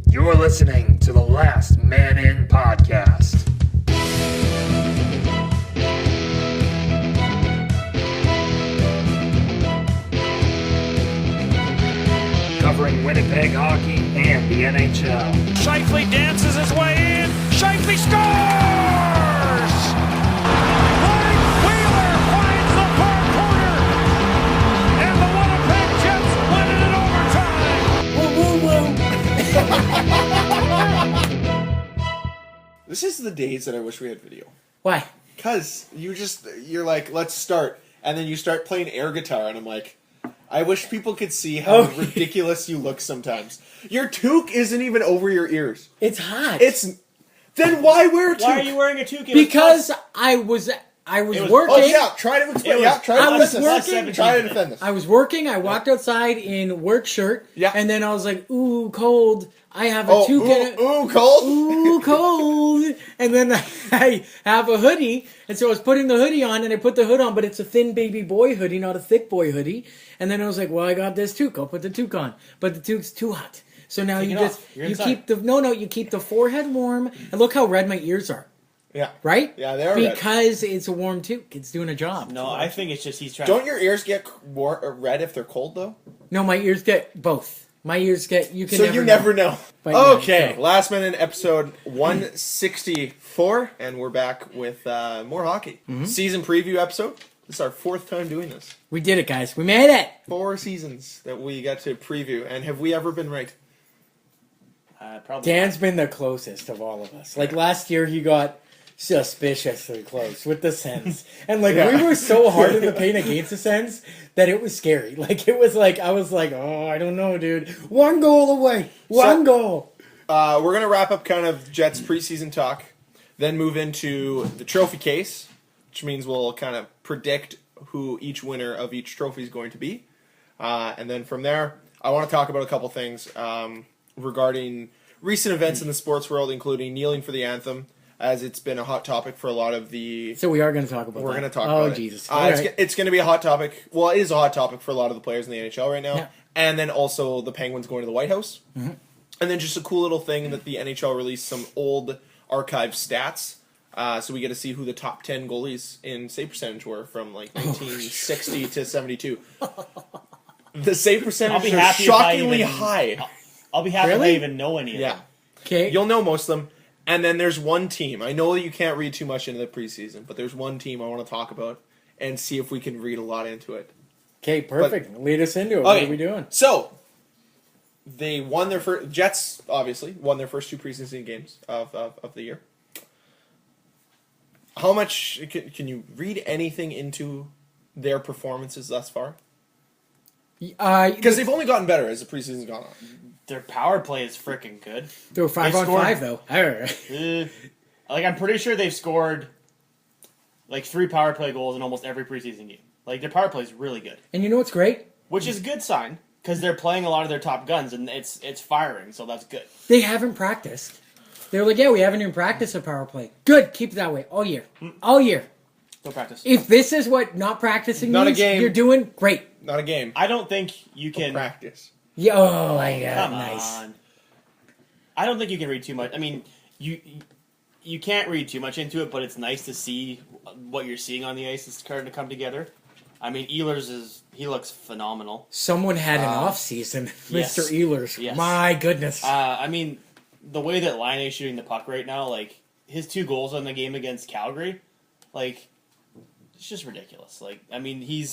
You're listening to the Last Man In podcast. Covering Winnipeg hockey and the NHL. Scheifele dances his way in. Scheifele scores! Mike Wheeler finds the far corner. And the Winnipeg Jets win it in overtime. This is the days that I wish we had video. Why? Because you're like, let's start. And then you start playing air guitar, and I'm like, I wish people could see how ridiculous you look sometimes. Your toque isn't even over your ears. It's hot. Then why wear a toque? Why are you wearing a toque? Because I was working. Oh yeah, try to explain. Try to defend this. I was working. I walked outside in work shirt. Yeah. And then I was like, ooh, cold. I have a toque. Cold. Ooh, cold. And then I have a hoodie. And so I was putting the hoodie on, and I put the hood on, but it's a thin baby boy hoodie, not a thick boy hoodie. And then I was like, well, I got this toque. I'll put the toque on. But the toque's too hot. So now you keep the forehead warm, and look how red my ears are. Yeah. Right? Yeah, they are because it's a warm toque. It's doing a job. No, I think it's just he's trying. Don't your ears get red if they're cold though? No, my ears get both. My ears get you never know. But okay, yeah, so. Last minute episode 164, and we're back with more hockey. Mm-hmm. Season preview episode. This is our fourth time doing this. We did it, guys. We made it. 4 seasons that we got to preview, and have we ever been right? Probably. Dan's been the closest of all of us. Like last year, he got suspiciously close with the Sens, and we were so hard in the paint against the Sens that it was scary. Like it was like I was like, oh, I don't know, dude. 1 goal away. One goal. We're gonna wrap up kind of Jets preseason talk, then move into the trophy case, which means we'll kind of predict who each winner of each trophy is going to be, and then from there, I want to talk about a couple things regarding recent events in the sports world, including kneeling for the anthem, as it's been a hot topic for a lot of the... So we are going to talk about We're going to talk about it. Oh, Jesus. It's going to be a hot topic. Well, it is a hot topic for a lot of the players in the NHL right now. Yeah. And then also the Penguins going to the White House. Mm-hmm. And then just a cool little thing that the NHL released some old archive stats. So we get to see who the top 10 goalies in save percentage were from 1960 to 72. The save percentage are shockingly high. I'll be happy if I even know any of them. Okay. You'll know most of them. And then there's one team. I know that you can't read too much into the preseason, but there's one team I want to talk about and see if we can read a lot into it. Okay, perfect. Lead us into it. What are we doing? So, they won their first... Jets, obviously, won their first 2 preseason games of the year. How much... Can you read anything into their performances thus far? Because they've only gotten better as the preseason's gone on. Their power play is freaking good. They were 5-on-5 though. I'm pretty sure they've scored 3 power play goals in almost every preseason game. Their power play is really good. And you know what's great? Which is a good sign because they're playing a lot of their top guns and it's firing, so that's good. They haven't practiced. They're like, yeah, we haven't even practiced a power play. Good, keep it that way all year. All year. No practice. If this is what not practicing Not a means, game. you're doing great. Not a game. I don't think you can practice. Yeah, oh my God, Come nice. on. I don't think you can read too much. I mean, you can't read too much into it, but it's nice to see what you're seeing on the ice is starting to come together. I mean, Ehlers he looks phenomenal. Someone had an off season, yes. Mr. Ehlers. Yes. My goodness. I mean, the way that Line is shooting the puck right now, his 2 goals on the game against Calgary, it's just ridiculous. I mean, he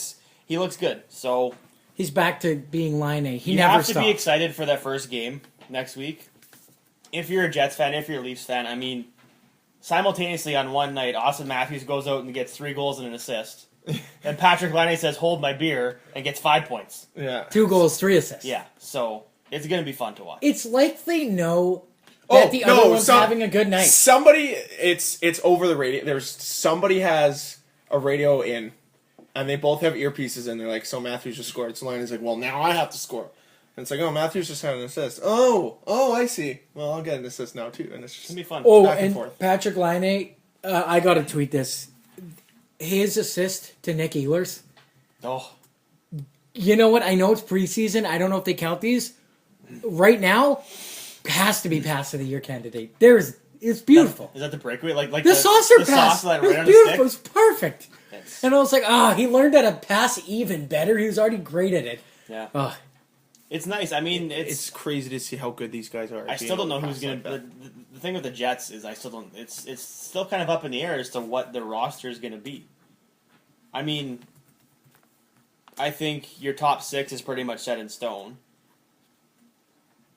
looks good. So he's back to being Line A. He you never have to stopped. be excited for that first game next week. If you're a Jets fan, if you're a Leafs fan, I mean, simultaneously on one night, Austin Matthews goes out and gets 3 goals and an assist. And Patrick Laine says, hold my beer, and gets 5 points. Yeah. 2 goals, 3 assists. Yeah, so it's going to be fun to watch. It's like they know that the other one's having a good night. Somebody, it's over the radio. Somebody has a radio in, and they both have earpieces in. They're like, so Matthews just scored. So Laine's like, well, now I have to score. And it's like, oh, Matthews just had an assist. Oh, I see. Well, I'll get an assist now, too. And it's just going to be fun. Oh, back and and forth. Patrick Laine, I got to tweet this. His assist to Nick Ehlers. Oh. You know what? I know it's preseason. I don't know if they count these. Right now, has to be pass of the year candidate. It's beautiful. Is that the breakaway? Like The saucer the pass. sauce that It was right on beautiful. It the was stick? perfect. It's- And I was like, he learned how to pass even better. He was already great at it. Yeah. Oh, It's nice. I mean, It's crazy to see how good these guys are. I still don't know who's going to. The thing with the Jets is I still don't. It's still kind of up in the air as to what the roster is going to be. I mean, I think your top 6 is pretty much set in stone.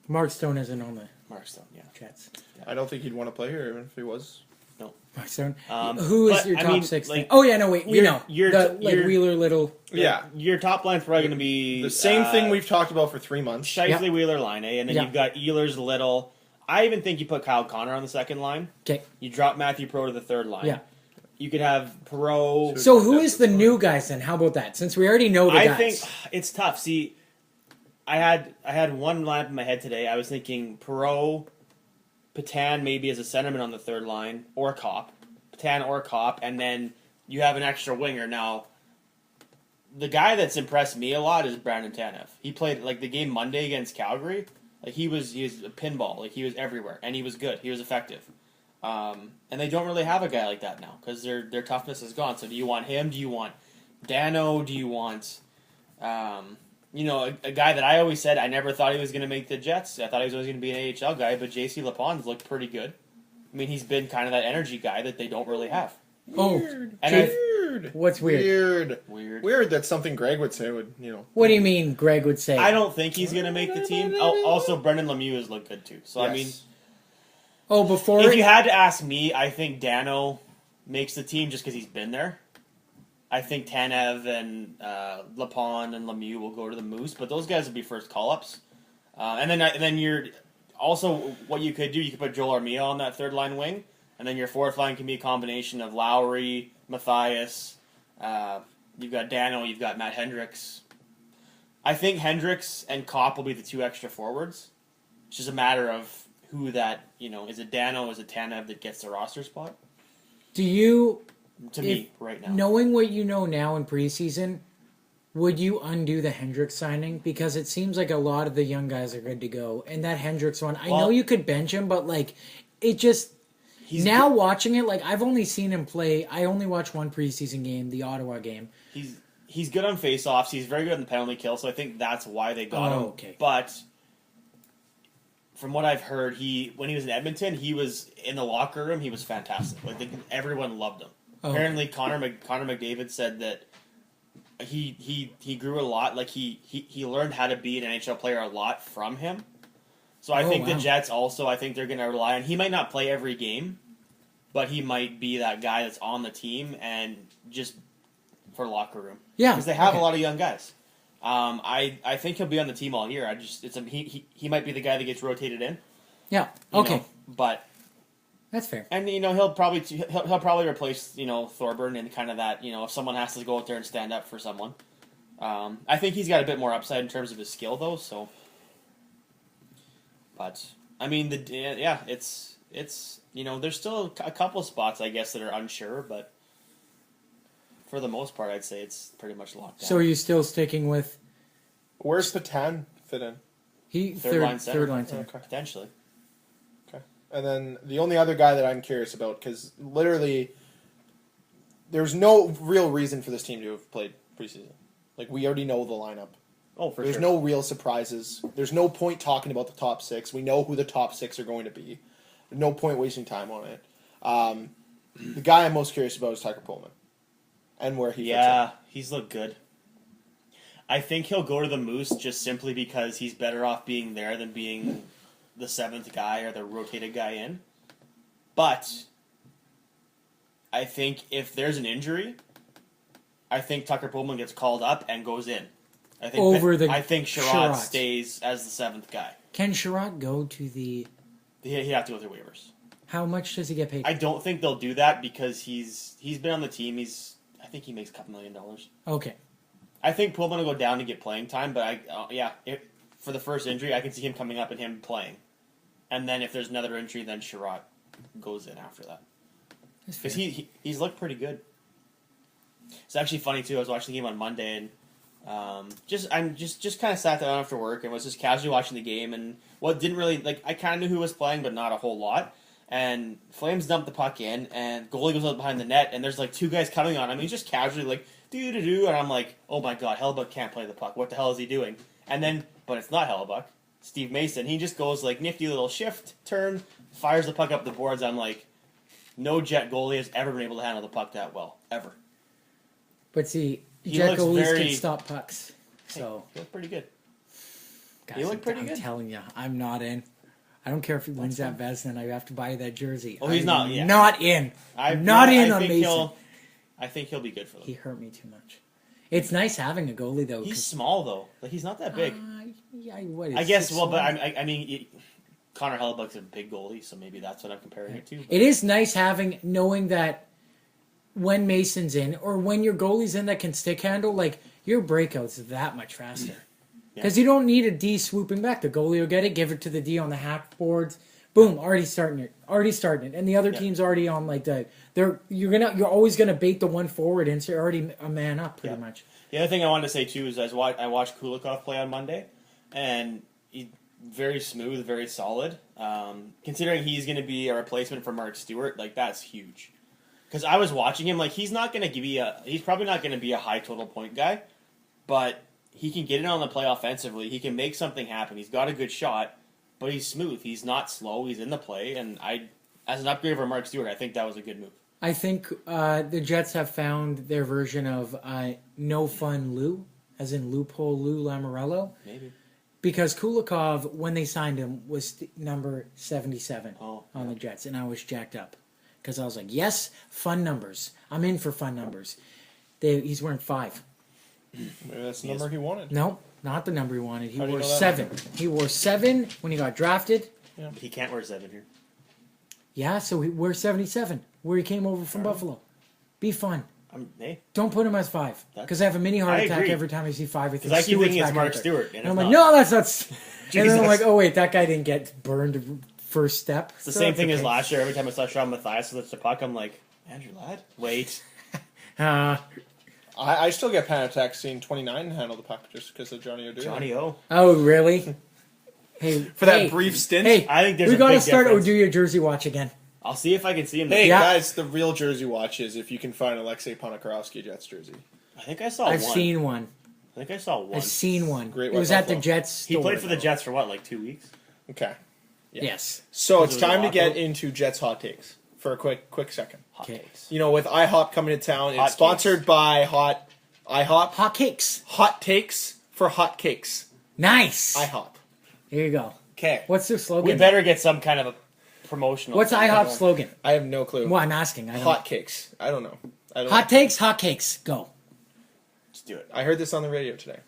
Mark Stone isn't on the Mark Stone, yeah. Jets. I don't think he'd want to play here even if he was. Mark Stone. Um, Who is but, your I top mean, 6? like, Oh yeah, no wait, we you're- know. you're- Like Wheeler, Little. Yeah. Your top line's probably going to be The same thing we've talked about for 3 months. Shifley, Yep. Wheeler, Line, and then Yep. you've got Ehlers, Little. I even think you put Kyle Connor on the second line. Okay. You drop Matthew Pro to the third line. Yeah. You could have Perot. So who is the new guys then? How about that? Since we already know the I guys. think it's tough. See, I had one lineup in my head today. I was thinking Perot, Patan maybe as a centerman on the third line, or Kopp. Patan or Kopp, and then you have an extra winger. Now, the guy that's impressed me a lot is Brandon Tanev. He played like the game Monday against Calgary. Like he was a pinball. Like he was everywhere, and he was good. He was effective. And they don't really have a guy like that now because their toughness is gone. So do you want him? Do you want Dano? Do you want a guy that I always said I never thought he was going to make the Jets. I thought he was always going to be an AHL guy, but JC Lapond's looked pretty good. I mean, he's been kind of that energy guy that they don't really have. Weird. And Weird. What's weird? Weird. That's something Greg would say. What do you mean Greg would say? I don't think he's going to make the team. Oh, also, Brendan Lemieux has looked good too. So, Yes. I mean, before if you had to ask me, I think Dano makes the team just because he's been there. I think Tanev and Lapond and Lemieux will go to the Moose, but those guys will be first call-ups. And then you're also what you could do. You could put Joel Armia on that third line wing, and then your fourth line can be a combination of Lowry, Matthias. You've got Dano. You've got Matt Hendricks. I think Hendricks and Kopp will be the 2 extra forwards. It's just a matter of who that is it Dano, is it Tanev that gets the roster spot? do you, To me, right now. knowing what you know now in preseason, would you undo the Hendricks signing? Because it seems like a lot of the young guys are good to go, and that Hendricks one, I know you could bench him, but like it just. Now watching it, like I've only seen him play. I only watched one preseason game, the Ottawa game. He's good on faceoffs. He's very good on the penalty kill. So I think that's why they got him. Okay. But from what I've heard, when he was in Edmonton, he was in the locker room. He was fantastic. Like everyone loved him. Oh. Apparently, Connor McDavid said that he grew a lot. Like he learned how to be an NHL player a lot from him. So I think the Jets also, I think they're going to rely on. He might not play every game, but he might be that guy that's on the team and just for locker room. Yeah, because they have a lot of young guys. I think he'll be on the team all year. He might be the guy that gets rotated in. Yeah. you Okay. know, but That's fair. and he'll probably replace Thorburn and kind of that if someone has to go out there and stand up for someone. I think he's got a bit more upside in terms of his skill though. So. But I mean, it's there's still a couple spots I guess that are unsure, but for the most part, I'd say it's pretty much locked down. So are you still sticking with Where's Patan fit in? Third line center. Okay. Potentially. Okay. And then the only other guy that I'm curious about, because literally there's no real reason for this team to have played preseason. Like, we already know the lineup. Oh, for There's sure. no real surprises. There's no point talking about the top 6. We know who the top 6 are going to be. No point wasting time on it. The guy I'm most curious about is Tucker Pullman. And where he fits Yeah, he's looked good. I think he'll go to the Moose just simply because he's better off being there than being the 7th guy or the rotated guy in. But I think if there's an injury, I think Tucker Pullman gets called up and goes in. I think Sherrod stays as the 7th guy. Can Sherrod go to the? He'd have to go through waivers. How much does he get paid? I don't think they'll do that because he's been on the team. I think he makes a couple $1 million. Okay. I think Pullman will go down to get playing time, but for the first injury, I can see him coming up and him playing. And then if there's another injury, then Sherrod goes in after that. Because he's looked pretty good. It's actually funny, too. I was watching the game on Monday, and I'm just kind of sat down after work and was just casually watching the game, and didn't really like. I kind of knew who was playing, but not a whole lot. And Flames dumped the puck in, and goalie goes out behind the net, and there's like two guys coming on him. He's just casually like do, and I'm like, oh my god, Hellebuck can't play the puck. What the hell is he doing? And then, but it's not Hellebuck. Steve Mason. He just goes like nifty little shift, turn, fires the puck up the boards. I'm like, no Jet goalie has ever been able to handle the puck that well, ever. But see, He Jet looks goalies very- can stop pucks. So, He looked pretty good. guys, he looked pretty I'm good. telling you, I'm not in. I don't care if he wins that Vezina. I have to buy that jersey. Oh, he's I'm not, yeah. Not in. I'm not in on think Mason. I think he'll be good for them. He hurt me too much. It's nice having a goalie though. He's small though. Like he's not that big. Yeah, what is I guess. 6'1"? Well, but I mean, Connor Hellebuck's a big goalie, so maybe that's what I'm comparing it to. But It is nice knowing that when Mason's in or when your goalie's in that can stick handle, like your breakout's that much faster. Because you don't need a D swooping back. The goalie will get it, give it to the D on the half boards. Boom, already starting it, and the other team's already on like the. You're always gonna bait the one forward in, so you're already a man up pretty much. The other thing I wanted to say too is I watched Kulikov play on Monday, and he's very smooth, very solid. Considering he's going to be a replacement for Mark Stewart, like that's huge. Because I was watching him, like he's probably not going to be a high total point guy, but he can get it on the play offensively. He can make something happen. He's got a good shot, but he's smooth. He's not slow. He's in the play, and as an upgrade for Mark Stewart, I think that was a good move. I think the Jets have found their version of no fun Lou, as in loophole Lou Lamoriello. Maybe. Because Kulikov, when they signed him, was number 77 Oh, on the Jets, and I was jacked up. Because I was like, yes, fun numbers. I'm in for fun numbers. He's wearing 5. Maybe that's the number he wanted. No, not the number he wanted. He How do you wore know that? 7. He wore 7 when he got drafted. He can't wear 7 here. Yeah, so he wears 77, where he came over from Buffalo. Be fun. Hey, Don't put him as 5. Because I have a mini heart I attack agree. every time I see 5. because I keep thinking it's Mark Stewart, And I'm like, no, that's not. And then I'm like, oh wait, that guy didn't get burned first step. It's the same thing as last year. Every time I saw Sean Mathias with the puck, I'm like, Andrew Ladd? Wait. I still get panic attacks seeing 29 handle the puck just because of Johnny O'Doyle. Johnny O. Oh really? Hey, For that brief stint. Hey, I think there's we a gotta big start difference. Oduya jersey watch again. I'll see if I can see him. Hey Yeah. guys, the real jersey watch is if you can find Alexei Ponikarovsky Jets jersey. I think I saw I've one. seen one. I think I saw one. I've seen one. Great it was White at the Buffalo. Jets. He store, played for the though. Jets for what, like 2 weeks? Okay. Yes. So Was it's it a time to get lockout? into Jets hot takes for a quick second. Hot Okay. takes. You know, with IHOP coming to town, Hot it's sponsored by IHOP. Hot cakes. Hot takes for hot cakes. Nice. IHOP. Here you go. Okay. What's their We slogan? better get some kind of a promotional. What's thing IHOP's going. slogan? I have no clue. Well, I'm asking. I don't Hot cakes. I don't know. Hot takes, hot cakes. Go. Let's do it. I heard this on the radio today.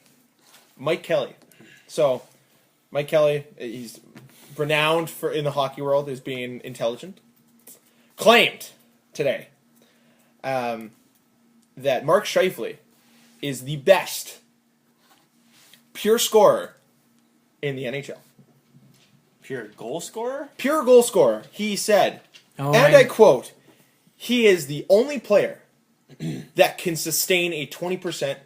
Mike Kelly. So, Mike Kelly, he's renowned in the hockey world as being intelligent. Claimed today that Mark Scheifele is the best pure scorer in the NHL. Pure goal scorer? Pure goal scorer. He said, Oh, and I quote, he is the only player that can sustain a 20%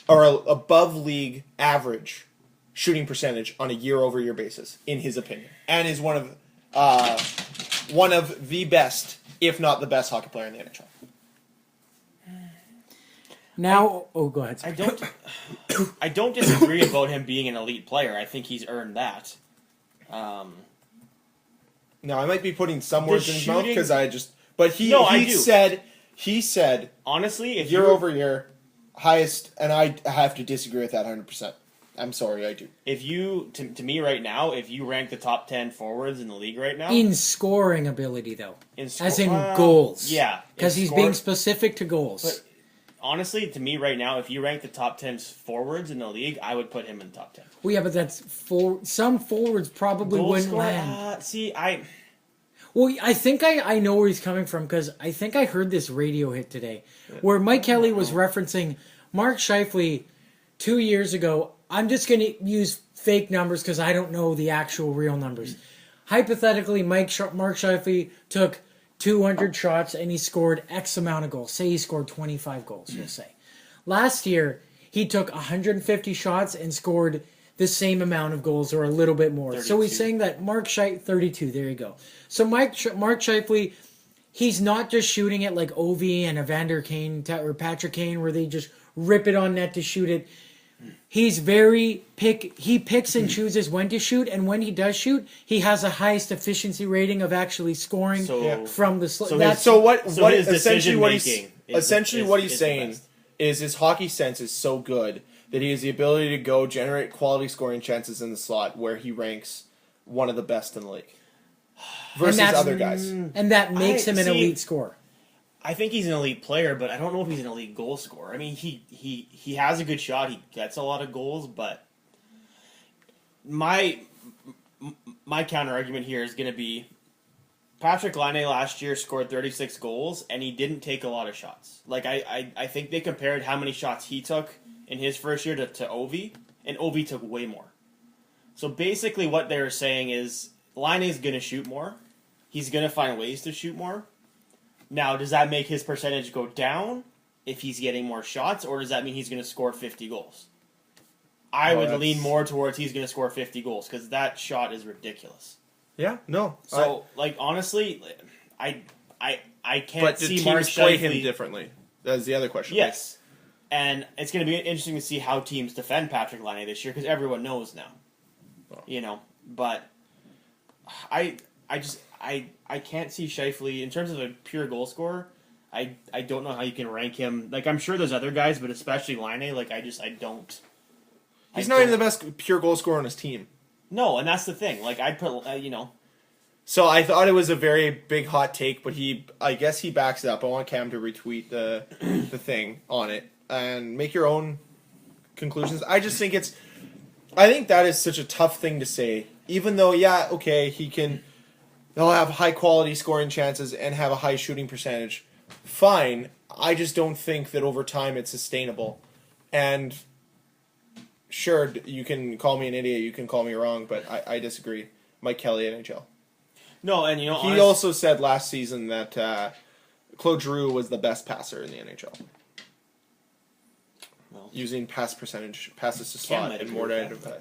or above league average shooting percentage on a year-over-year basis, in his opinion, and is one of the best, if not the best, hockey player in the NHL. Now, go ahead. I don't disagree about him being an elite player. I think he's earned that. Now, I might be putting some words in his mouth shooting- because I just, but he I do. he said Honestly, if year you over year highest, and I have to disagree with that 100%. I'm sorry, I do. if you to me right now, if you rank the top 10 forwards in the league right now, In scoring ability, though. As in well, goals. yeah, Because in he's score- being specific to goals. But honestly, to me right now, if you rank the top 10 forwards in the league, I would put him in the top 10. Well, yeah, but that's some forwards probably Goal wouldn't scorer, land. Well, I think I know where he's coming from because I think I heard this radio hit today where Mike Kelly was referencing Mark Scheifele 2 years ago. I'm just going to use fake numbers because I don't know the actual real numbers. Hypothetically, Mark Scheifele took 200 shots and he scored X amount of goals. Say he scored 25 goals, we'll say. Last year, he took 150 shots and scored the same amount of goals or a little bit more. 32. So he's saying that Mark Scheifele, 32, there you go. So Mark Scheifele, he's not just shooting it like Ovi and Evander Kane or Patrick Kane where they just rip it on net to shoot it. He's he picks and chooses when to shoot, and when he does shoot, he has the highest efficiency rating of actually scoring from the what he's saying is his hockey sense is so good that he has the ability to go generate quality scoring chances in the slot where he ranks one of the best in the league versus other guys. And that makes him an elite scorer. I think he's an elite player, but I don't know if he's an elite goal scorer. I mean, he has a good shot. He gets a lot of goals, but my counter argument here is going to be Patrick Laine last year scored 36 goals, and he didn't take a lot of shots. Like I think they compared how many shots he took in his first year to Ovi, and Ovi took way more. So basically what they were saying is Laine is going to shoot more. He's going to find ways to shoot more. Now, does that make his percentage go down if he's getting more shots, or does that mean he's going to score 50 goals? I would lean more towards he's going to score 50 goals, because that shot is ridiculous. Yeah, no. So, honestly, I can't but see the Mark teams play Scheifele. him differently. That's the other question. Yes. And it's going to be interesting to see how teams defend Patrick Laine this year, because everyone knows now. But I can't see Scheifele in terms of a pure goal scorer. I don't know how you can rank him. Like, I'm sure there's other guys, but especially Laine. Like, I don't. He's not even the best pure goal scorer on his team. No, and that's the thing. Like, I'd put So I thought it was a very big hot take, but I guess he backs it up. I want Cam to retweet the thing on it and make your own conclusions. I just think I think that is such a tough thing to say. Even though, yeah, okay, he'll have high quality scoring chances and have a high shooting percentage. Fine. I just don't think that over time it's sustainable. And sure, you can call me an idiot, you can call me wrong, but I disagree. Mike Kelly, NHL. No, and he also said last season that Claude Giroux was the best passer in the NHL. Well, using passes to slot and more to play.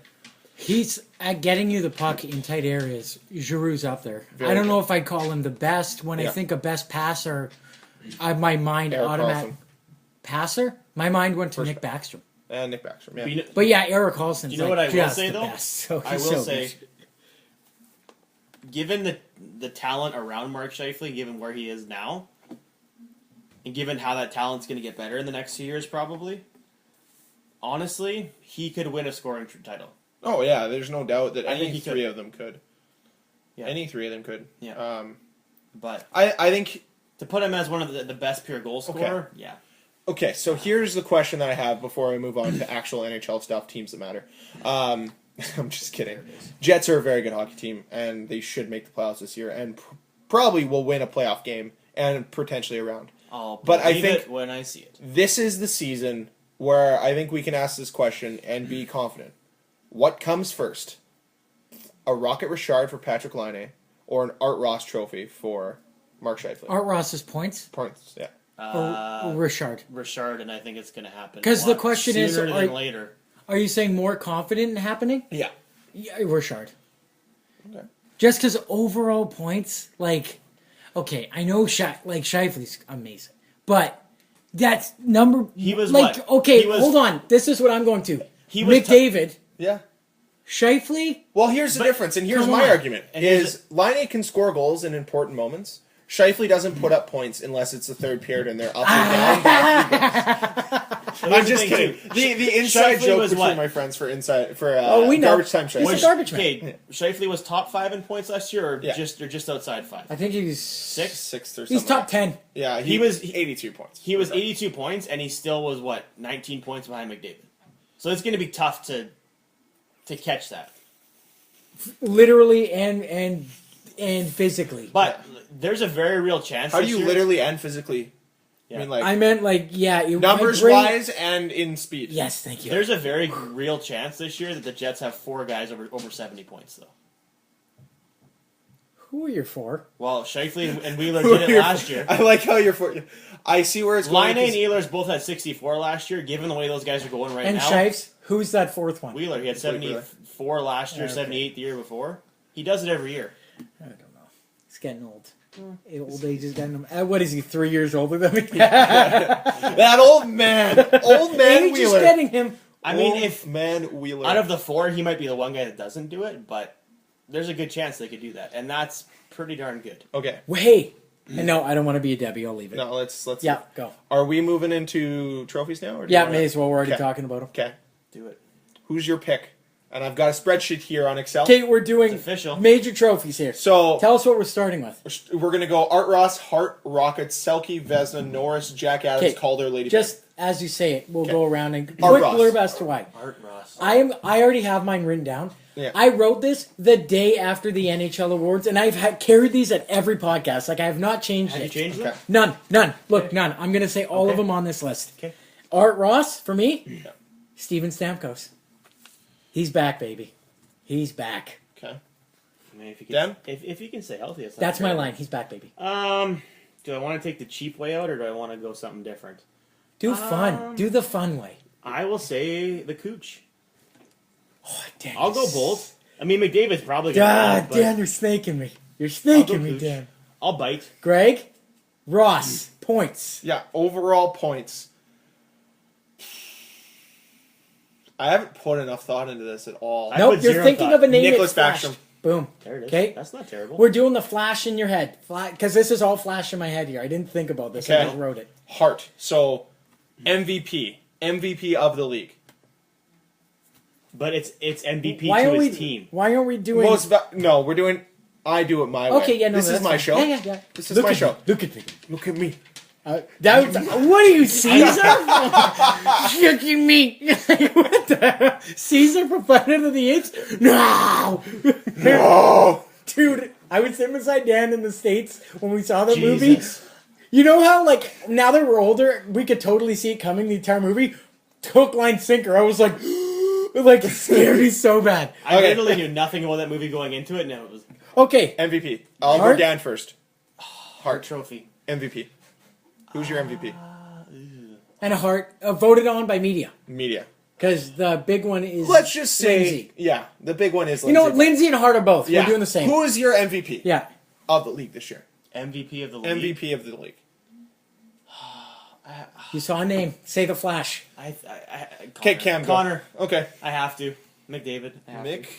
He's at getting you the puck in tight areas. Giroux's up there. Very I don't good. know if I'd call him the best. When I think of best passer, my mind automatic passer. My mind went to Nick Backstrom. Nick Backstrom, yeah. But yeah, Erik Karlsson's you know what I will say, though? Best, so I will say, given the talent around Mark Scheifele, given where he is now, and given how that talent's going to get better in the next 2 years, probably, honestly, he could win a scoring title. Oh, yeah, there's no doubt that any think three of them could. Yeah. Any three of them could. Yeah. But I think to put him as one of the best pure goal scorer, yeah. Okay, so here's the question that I have before I move on to actual NHL stuff, teams that matter. I'm just kidding. Jets are a very good hockey team, and they should make the playoffs this year, and probably will win a playoff game and potentially a round. But I think when I see it, this is the season where I think we can ask this question and be confident. What comes first? A Rocket Richard for Patrick Laine or an Art Ross trophy for Mark Scheifele? Art Ross's points? Points, yeah. Or Richard? Richard, and I think it's going to happen. Because the question is, sooner than later. Are you saying more confident in happening? Yeah. Richard. Okay. Just because overall points, okay, I know Scheifele's amazing, but that's number. He was okay. Hold on. This is what I'm going to. He was McDavid. Yeah. Scheifele. Well, here's the difference, and here's my argument: is Laine can score goals in important moments. Scheifele doesn't put up points unless it's the third period and they're up and down. I'm just kidding. The inside Scheifele joke was between what? my friends for we know. Garbage time Scheifele. He's a garbage man. Okay, Scheifele was top 5 in points last year, or just outside 5. I think he's Sixth or something. He's top 10. Yeah, he was 82 points. He was 82 points, and he still was 19 points behind McDavid. So it's going to be tough to catch that. Literally and physically. But there's a very real chance. How do you literally and physically? Yeah. I meant numbers wise and in speed. Yes, thank you. There's a very real chance this year that the Jets have 4 guys over 70 points, though. Who are you for? Well, Scheifele and Wheeler did it last year. I like how you're for. I see where it's going. Laine and Ehlers both had 64 last year. Given the way those guys are going right And now, Shifes, who's that fourth one? Wheeler, he had 74 last year, Okay. 78 the year before. He does it every year. I don't know. He's getting old. Old age is getting him. What is he? 3 years older than me? That old man Age is Wheeler. getting him. I mean, Old if man Wheeler. out of the four, he might be the one guy that doesn't do it, but there's a good chance they could do that, and that's pretty darn good. Okay. Hey, and no, I don't want to be a Debbie. I'll leave it. No, let's. Yeah, go. Are we moving into trophies now? Or do you Yeah, wanna- may as well. We're already Okay. talking about them. Okay. Do it. Who's your pick? And I've got a spreadsheet here on Excel. Okay, we're doing It's official. major trophies here. So Tell us what we're starting with. we're gonna go Art Ross, Hart, Rocket, Selke, Vesna, Norris, Jack Adams, Okay, Calder, Lady. Just as you say it, we'll Okay. go around and Art quick Ross. blurb as to why. Art Ross. I already have mine written down. Yeah. I wrote this the day after the NHL awards, and I've carried these at every podcast. Like I have not changed Have you it. changed Okay. them? None. Look, none. I'm gonna say all of Okay. them on this list. Okay. Art Ross for me. Steven Stamkos. He's back, baby. He's back. Okay. I mean, if you Dan? can, if you can stay healthy, that's not That's my terrible. line. He's back, baby. Do I want to take the cheap way out, or do I want to go something different? Do fun. Do the fun way. I will say the Cooch. Oh, Dan. I'll go bold. I mean, McDavid's probably going to God, but Dan, you're snaking me. You're I'll snaking go me, Cooch. Dan. I'll bite. Greg, Ross, points. Yeah. Overall points. I haven't put enough thought into this at all. I Nope, put you're zero thinking thought. of a name. Nicholas it's flashed. Backstrom. Boom. There it is. Okay. That's not terrible. We're doing the flash in your head. Because this is all flash in my head here. I didn't think about this. I Okay. just wrote it. Hart. So MVP of the league. But it's MVP Why to aren't his we? team. Why aren't we doing? No, we're doing. I do it my way. Okay, yeah, no, This is that's my fine. show. Yeah. This is Look my at show. Me. Look at me. Look at me. What are you, Caesar? Look at me. What the? Caesar, proprietor of the Apes? No. Oh, Dude, I was sitting beside Dan in the States when we saw the movie. Jesus. You know how, like, now that we're older, we could totally see it coming the entire movie? Hook, line, sinker. I was like, it scared me so bad. I Okay. literally knew nothing about that movie going into it, and it was Okay, MVP. I'll go Hart? Dan first. Hart Trophy. MVP. Who's your MVP? and a heart voted on by media. Media. Because the big one is Let's just say, Lindsay. yeah, the big one is You know what? Lindsay and Hart are both. Yeah. We're doing the same. Who is your MVP Yeah. of the league this year? MVP of the league. MVP of the league. You saw a name. Say the Flash. Okay, Cam. go. Connor. Okay. I have to. McDavid. I have Mick. to.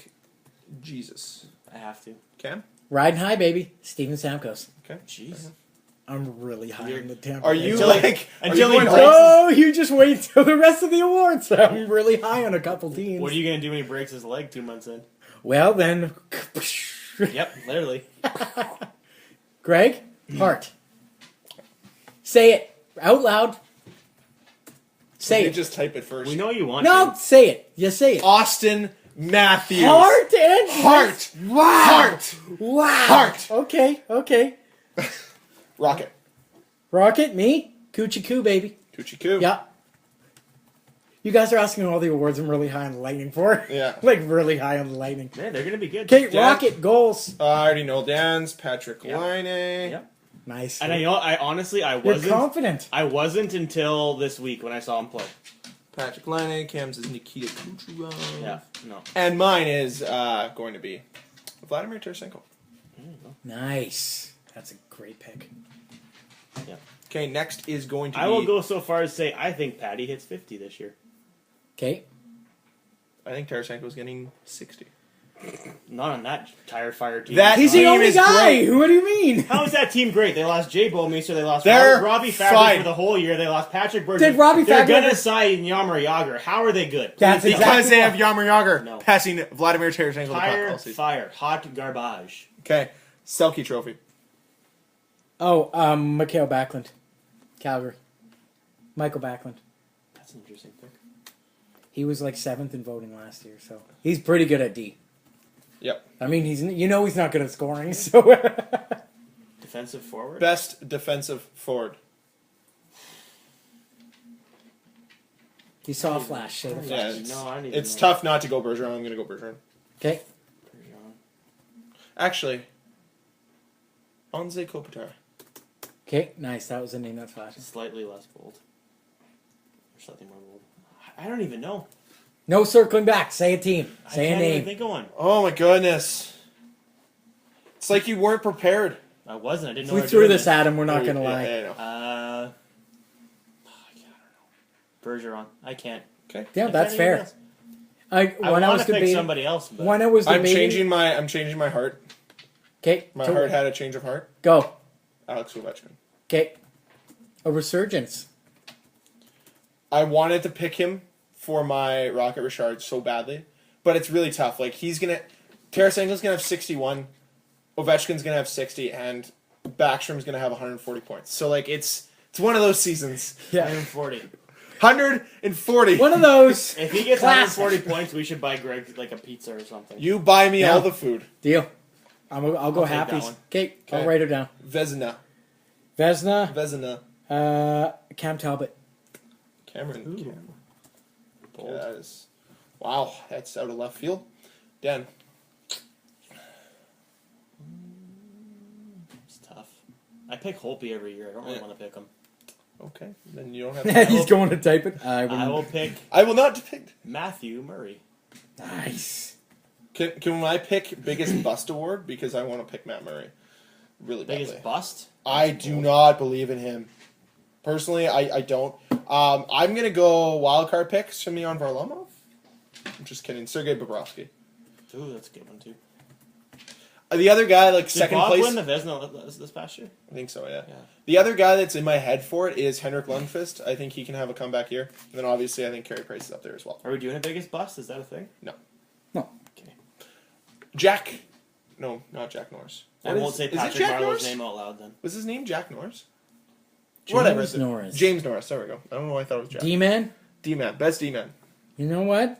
Jesus. I have to. Cam. Riding high, baby. Steven Stamkos. Okay. Jeez. I'm really high You're- on the Tampa. Are Bay. you Until like? until are he you breaks- going Oh, you just wait till the rest of the awards. I'm really high on a couple teams. What are you gonna do when he breaks his leg 2 months in? Well, then. Yep, literally. Greg, Hart. Say it out loud. Say You it. just type it first. We know you want No, to. say it. You say it. Austin Matthews. Hart and Hart. Wow. Hart. Wow. Hart. Okay. Rocket. Rocket, me, Coochie Coo, baby. Coochie Coo. Yeah. You guys are asking all the awards I'm really high on the Lightning for. Yeah. Like really high on the Lightning. Man, they're gonna be good. Okay, Dan? Rocket goals. I already know Dan's. Patrick Yep. Laine. Yep. Nice. And I honestly, I You're wasn't. confident. I wasn't until this week when I saw him play. Patrick Laine. Cam's is Nikita Kucherov. Yeah. No. And mine is going to be Vladimir Tarasenko. Nice. That's a great pick. Yeah. Okay, next is going to be... I will go so far as say I think Patty hits 50 this year. Okay. I think Tarasenko's getting 60. Not on that tire fire team. That- He's the Team only is guy. great. What do you mean? How is that team great? They lost Jay Bowmeister. They lost They're Robbie Fabry fine. for the whole year. They lost Patrick Bergeron. Did Robbie They're Fabry gonna ever- sign Yammer Yager. How are they good? That's Please Because exactly they have Yammer Yager No. passing Vladimir Tarasenko the puck Tire all season. fire. Hot garbage. Okay, Selke Trophy. Oh, Mikhail Backlund. Calgary. Michael Backlund. That's an interesting pick. He was like 7th in voting last year, so he's pretty good at D. Yep. I mean, he's not good at scoring, so Defensive forward. Best defensive forward. you saw a flash. Say the Yeah, flash. it's, No, I need it's to know. tough not to go Bergeron. I'm going to go Bergeron. Okay. Actually, Anze Kopitar. Okay, nice. That was a name that flashed. Slightly less bold. Or something more bold. I don't even know. No circling back. Say a team. Say I a can't even name. think of one. Oh my goodness. It's like you weren't prepared. I wasn't. I didn't If know we what threw doing this at him, we're not Yeah, going to lie. yeah, I know. I don't know. Bergeron. I can't. Okay. Yeah, I that's can't fair. even guess. I I want to pick debating, somebody else. But when I was I'm debating, changing my heart. okay, My heart had a change of heart. go. Alex Ovechkin. Okay, a resurgence. I wanted to pick him for my Rocket Richard so badly, but it's really tough. Like Tarasenko's gonna have 61, Ovechkin's gonna have 60, and Backstrom's gonna have 140 points. So like it's one of those seasons. Yeah, 140. 140. one of those. If he gets Classic. 140 points, we should buy Greg like a pizza or something. You buy me Yeah. all the food. Deal. I'll go I'll take that happy. one. Okay, I'll Okay. write it down. Vezina. Vesna, Cam Talbot. Cameron. Ooh. Yeah, that is, wow, that's out of left field. Dan. It's tough. I pick Holtby every year. I don't really want to pick him. Okay, then you don't have to. He's going to type it. I will pick I will not depict. Matthew Murray. Nice. Can I pick biggest bust award because I want to pick Matt Murray really badly. Biggest bust? I do not believe in him. Personally, I don't. I'm gonna go wild card pick Semyon Varlamov. I'm just kidding. Sergei Bobrovsky. Ooh, that's a good one too. The other guy, like Did second Bob place. win the Vezina this past year? I think so. Yeah. Yeah. The other guy that's in my head for it is Henrik Lundqvist. I think he can have a comeback here. And then obviously I think Carey Price is up there as well. Are we doing a biggest bust? Is that a thing? No. No. Okay. Jack. No, not Jack Norris. I What won't is- say is it Patrick Jack Marleau's Norris? name out loud then. Was his name Jack Norris? James Whatever. Norris. James Norris. There we go. I don't know why I thought it was Jack. D-man. D-man. Best D-man. You know what?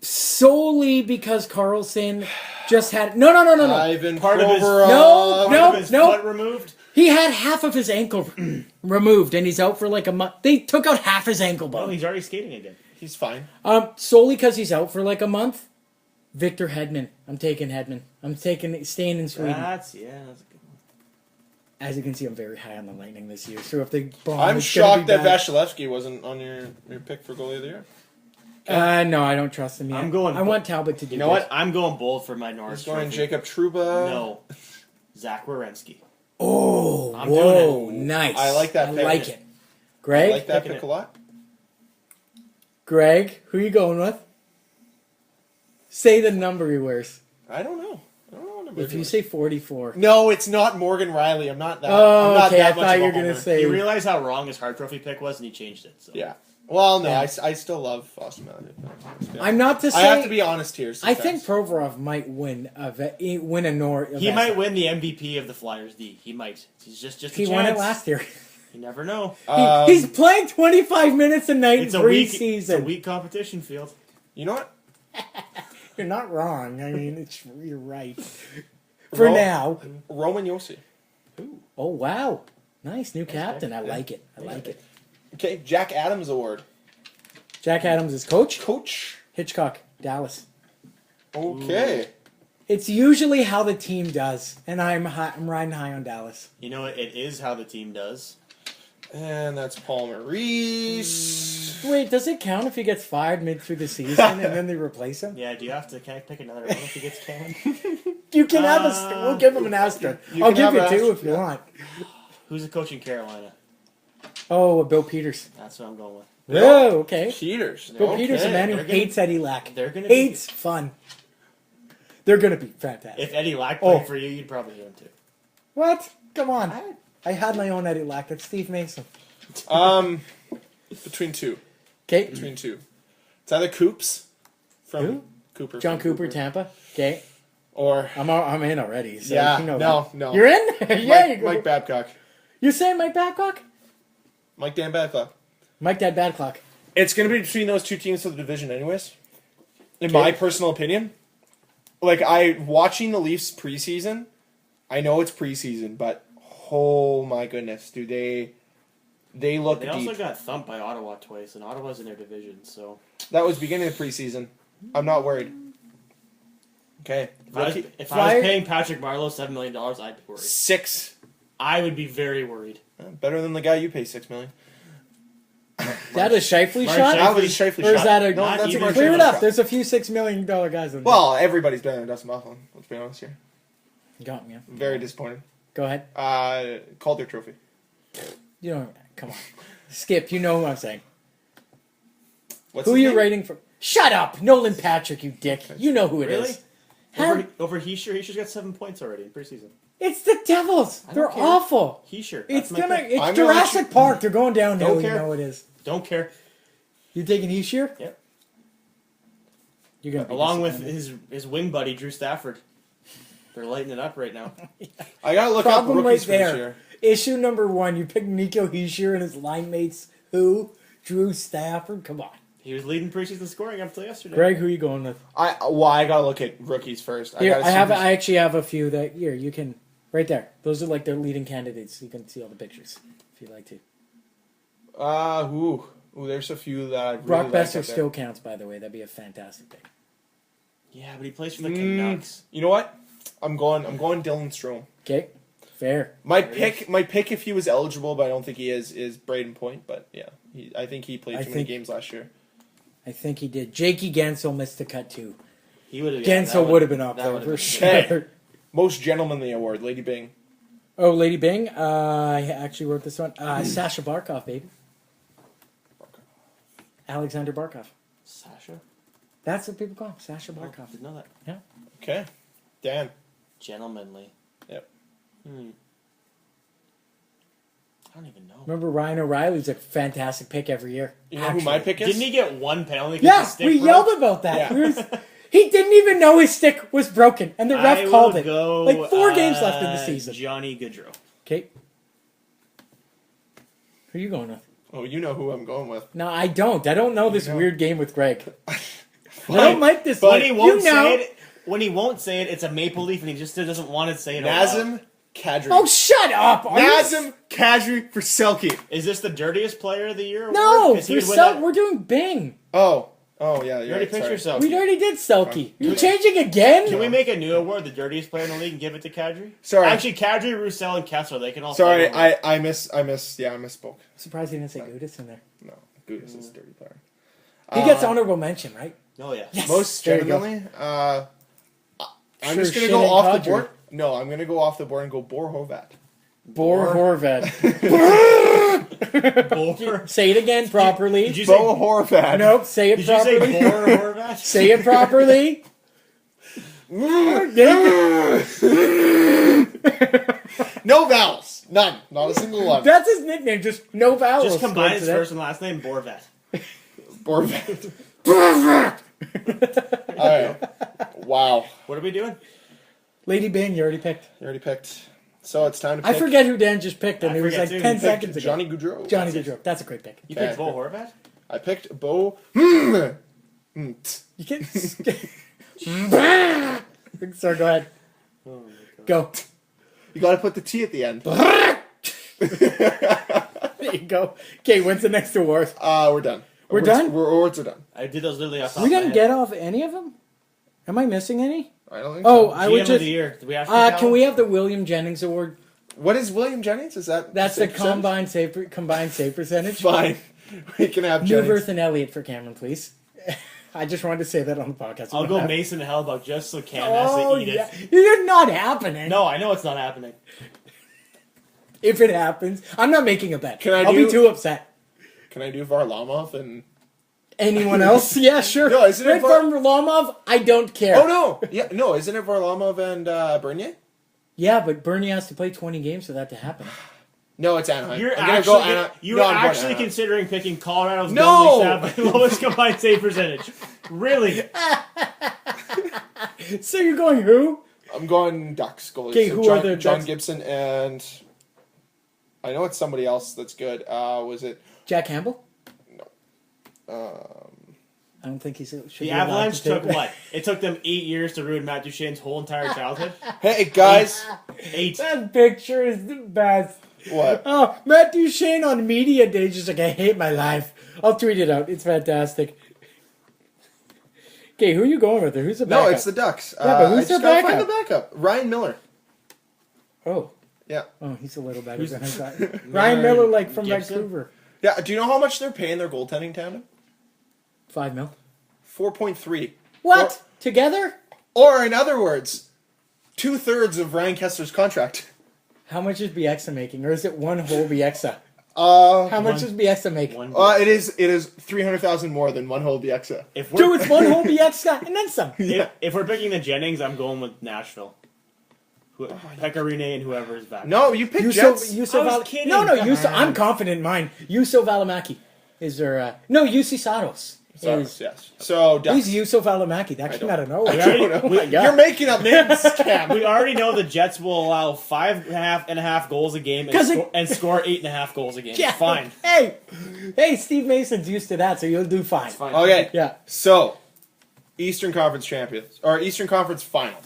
Solely because Carlson just had no. Ivan Part of his- Provorov. No, Part of his no. foot removed? He had half of his ankle removed, and he's out for like a month. They took out half his ankle Oh, bone. he's already skating again. He's fine. Solely because he's out for like a month. Victor Hedman. I'm taking Hedman. I'm taking staying in Sweden. That's a good one. As you can see, I'm very high on the Lightning this year. So if they bomb, I'm it's gonna shocked be that bad. Vasilevsky wasn't on your pick for goalie of the year. No, I don't trust him yet. I'm going- I want Talbot to do. You know what? I'm going bold for my Norris He's going trophy. Jacob Trouba. No. Zach Werenski. Oh, I'm whoa, doing nice. I like that I pick. like it. I Greg, like that Picking pick it. a lot. Greg, who you going with? Say the number he wears. I don't know. I don't know what number If he you was. say 44. No, it's not Morgan Riley. I'm not that. Oh, I'm not okay. I that much thought of you a were gonna homer. say. He realized how wrong his Hart Trophy pick was, and he changed it. So. Yeah. Well, no, Yeah. I still love Austin Matthews. I'm not to say. I have to be honest here. I think Provorov might win a Norris. He might win the MVP of the Flyers D. He might. He's just a He chance. won it last year. You never know. He's playing 25 minutes a night It's in a weak preseason. competition field. You know what? You're not wrong. I mean, you're right. For now. Roman Yossi. Oh wow, nice new captain. I like it. I like it. Okay, Jack Adams Award. Jack Adams is coach. Coach. Hitchcock, Dallas. Okay. It's usually how the team does, and I'm riding high on Dallas. You know, it is how the team does. And that's Paul Maurice. Wait, does it count if he gets fired mid through the season and then they replace him? Yeah, do you have to can I pick another one if he gets canned? You can have we'll give him an asterisk. I'll can give have you an two asterisk, if you yeah. want. Who's the coach in Carolina? Oh, Bill Peters. That's what I'm going with. Whoa, okay. Peters. Bill Okay. Peters, a man who they're gonna- hates Eddie Lack. they're gonna be- hates fun. They're gonna be fantastic. If Eddie Lack played Oh. for you, you'd probably do him too. What? Come on. I had my own Eddie Lack. That's Steve Mason. Between two. Okay. Between two. It's either Coops from Who? Cooper. John from Cooper, Tampa. Okay. Or I'm in already. So Yeah, you know no, that. no. You're in? Yeah, you Mike, go. Mike Babcock. You're saying Mike Babcock? Mike Dan Babcock. Mike Dad Bad Clock. It's going to be between those two teams for the division anyways. In Okay. my personal opinion. Like, watching the Leafs preseason, I know it's preseason, but oh my goodness, do they look They deep. also got thumped by Ottawa twice, and Ottawa's in their division, so That was beginning of preseason. I'm not worried. Okay. if I was Rookie- paying Patrick Marleau $7 million, I'd be worried. 6 I would be very worried. Better than the guy you pay $6 million. Is that a Shifley Mark shot? That was a Shifley Or is shot. that a... No, that's a even Mark Clear Shifley it up. shot. There's a few $6 million guys in there. Well, everybody's better than Dustin Buffalo. Let's be honest here. Got me. Very disappointed. Go ahead. Calder Trophy. You don't... Come on. Skip, you know who I'm saying. What's Who are his you name? rating for? Shut up! Nolan Patrick, you dick. You know who it is. Really? Over Heischer? Heischer's got 7 points already in preseason. It's the Devils. They're care. awful. Heischer. It's That's my pick. It's I'm gonna Jurassic let you- Park. They're going downhill. Don't You care. know it is. Don't care. You taking Heischier? Yep. You're gonna be Along with disappointed. his wing buddy, Drew Stafford. They're lighting it up right now. I gotta look Problem up rookies right for this there. year. Issue number 1. You picked Nico Heischier and his line mates. Who? Drew Stafford. Come on, He was leading preseason scoring up until yesterday. Greg. Who are you going with? I gotta look at rookies first. Here, gotta see I actually have a few that here you can right there. Those are like their leading candidates. You can see all the pictures if you'd like to. Ooh, there's a few that I really Brock like Besser out there. still counts, by the way. That'd be a fantastic pick. Yeah, but he plays for the Canucks. You know what? I'm going Dylan Strome. Okay, fair. My pick if he was eligible, but I don't think he is Braden Point. But yeah, I think he played too many games last year. I think he did. Jakey Gensel missed the cut too. He would have. Gensel would have been up that there would've for been sure. Hey. Most gentlemanly award, Lady Bing. Oh, Lady Bing. I actually wrote this one. Sasha Barkov, baby. Alexander Barkov. Sasha? That's what people call him. Sasha Oh, Barkov. didn't know that. Yeah. Okay, Dan. Gentlemanly. Yep. I don't even know. Remember Ryan O'Reilly's a fantastic pick every year. You know who my pick is? Didn't he get one penalty? 'cause his Yeah, stick we broke? yelled about that. Yeah. He didn't even know his stick was broken, and the I ref called will it. go, Like 4 games left in the season. Johnny Gaudreau. Okay. Who are you going with? Oh, you know who I'm going with. No, I don't. I don't know this know. weird game with Greg. I don't like this. When one. he won't You know. say it, it's a maple leaf, and he just doesn't want to say it. out loud. Nazem Kadri. Oh, shut up! Are you- Nazem Kadri for Selke. Is this the dirtiest player of the year? No, award? 'Cause he would win that- we're doing Bing. Oh, yeah. You You're already right, picked sorry. yourself. We already did Selkie. You changing again? Can we make a new award, the dirtiest player in the league, and give it to Kadri? Sorry. Actually, Kadri, Roussel, and Kessler, they can all. Sorry, stay I misspoke. Surprised he didn't say Gudis in there. No, Gudis is a dirty player. He gets honorable mention, right? Oh yeah. Yes. Most There you go. gentlemanly, I'm Sure just gonna shit go ain't off Kadri. the board. No, I'm gonna go off the board and go Bor Horvat. Bor Horvat. Bor. Say it again properly. Did you say? Bo Horvat. Nope, say it Did you say properly. Bor Horvat? Say it properly. No vowels. None. Not a single one. That's his nickname, just no vowels. Just combine his Coincidence. first and last name, Borvat. Borvat. Alright. Wow. What are we doing? Lady Bing, you already picked. You already picked. So it's time to pick I forget who Dan just picked, and I it was forget like too. 10 He picked seconds ago. Johnny Gaudreau. Johnny Gaudreau. That's a great pick. You Okay. picked Bo Horvat? I picked Bo. You can. Sorry, go ahead. Oh Go. You gotta put the T at the end. There you go. Okay, when's the next award? We're done. We're done? Awards are done. I did those literally off the top We of my didn't head. get off any of them? Am I missing any? I don't think Oh, so. I GM would of just. the year. Do we have to Can we have the William Jennings Award? What is William Jennings? Is that That's the save percentage? combined save percentage. Fine. We can have Jennings. Newberth and Elliott for Cameron, please. I just wanted to say that on the podcast. I'll go Mason Hellbuck just so Cam has Oh, to eat yeah. it. It's not happening. No, I know it's not happening. If it happens, I'm not making a bet. Can I I'll do- be too upset. Can I do Varlamov and? Anyone else? Yeah, sure. No, isn't it Right from Varlamov, I don't care. Oh no! Yeah, no. Isn't it Varlamov and Bernier? Yeah, but Bernie has to play 20 games for that to happen. No, it's Anaheim. You're I'm gonna actually, go Ana- you no, were I'm going actually Anaheim. considering picking Colorado's No! goalie stat by lowest combined save percentage. Really? So you're going who? I'm going Ducks goalies. Okay, So who John, are the John Ducks? Gibson and I know it's somebody else that's good. Was it? Jack Campbell? Um, I don't think he's. should The be allowed Avalanche to take took what? It took them 8 years to ruin Matt Duchene's whole entire childhood. hey guys, 8. That picture is the best. what? Oh, Matt Duchene on media day, just like, I hate my life. I'll tweet it out. It's fantastic. Okay, who are you going with? Who's the backup? No, it's the Ducks. Yeah, but who's I just their gotta find the backup? backup. Ryan Miller. Oh, Yeah. Oh, he's a little better than I thought. Ryan Miller, like from Gibson? Vancouver. Yeah. Do you know how much they're paying their goaltending tandem? $5 million. 4.3. What? Together? Or in other words, 2/3 of Ryan Kessler's contract. How much is Bieksa making? Or is it one whole Bieksa? Uh, How much does Bieksa make? it is 300,000 more than one whole Bieksa. If we're, Dude, it's one whole Bieksa and then some. if we're picking the Jennings, I'm going with Nashville. Pekarine and whoever is back. No, you picked Jets. I was kidding. No, I'm confident in mine. Yuso Valimaki is there. No, UC Saros. Yes. So Who's Yuso Valimaki? That came out of I nowhere. don't know. Oh my God. You're making up names, Cam. We already know the Jets will allow 5.5 goals a game and score 8.5 goals a game. Yeah. Fine. Hey, Steve Mason's used to that, so you'll do fine. Fine. Okay. Yeah. So, Eastern Conference champions or Eastern Conference final.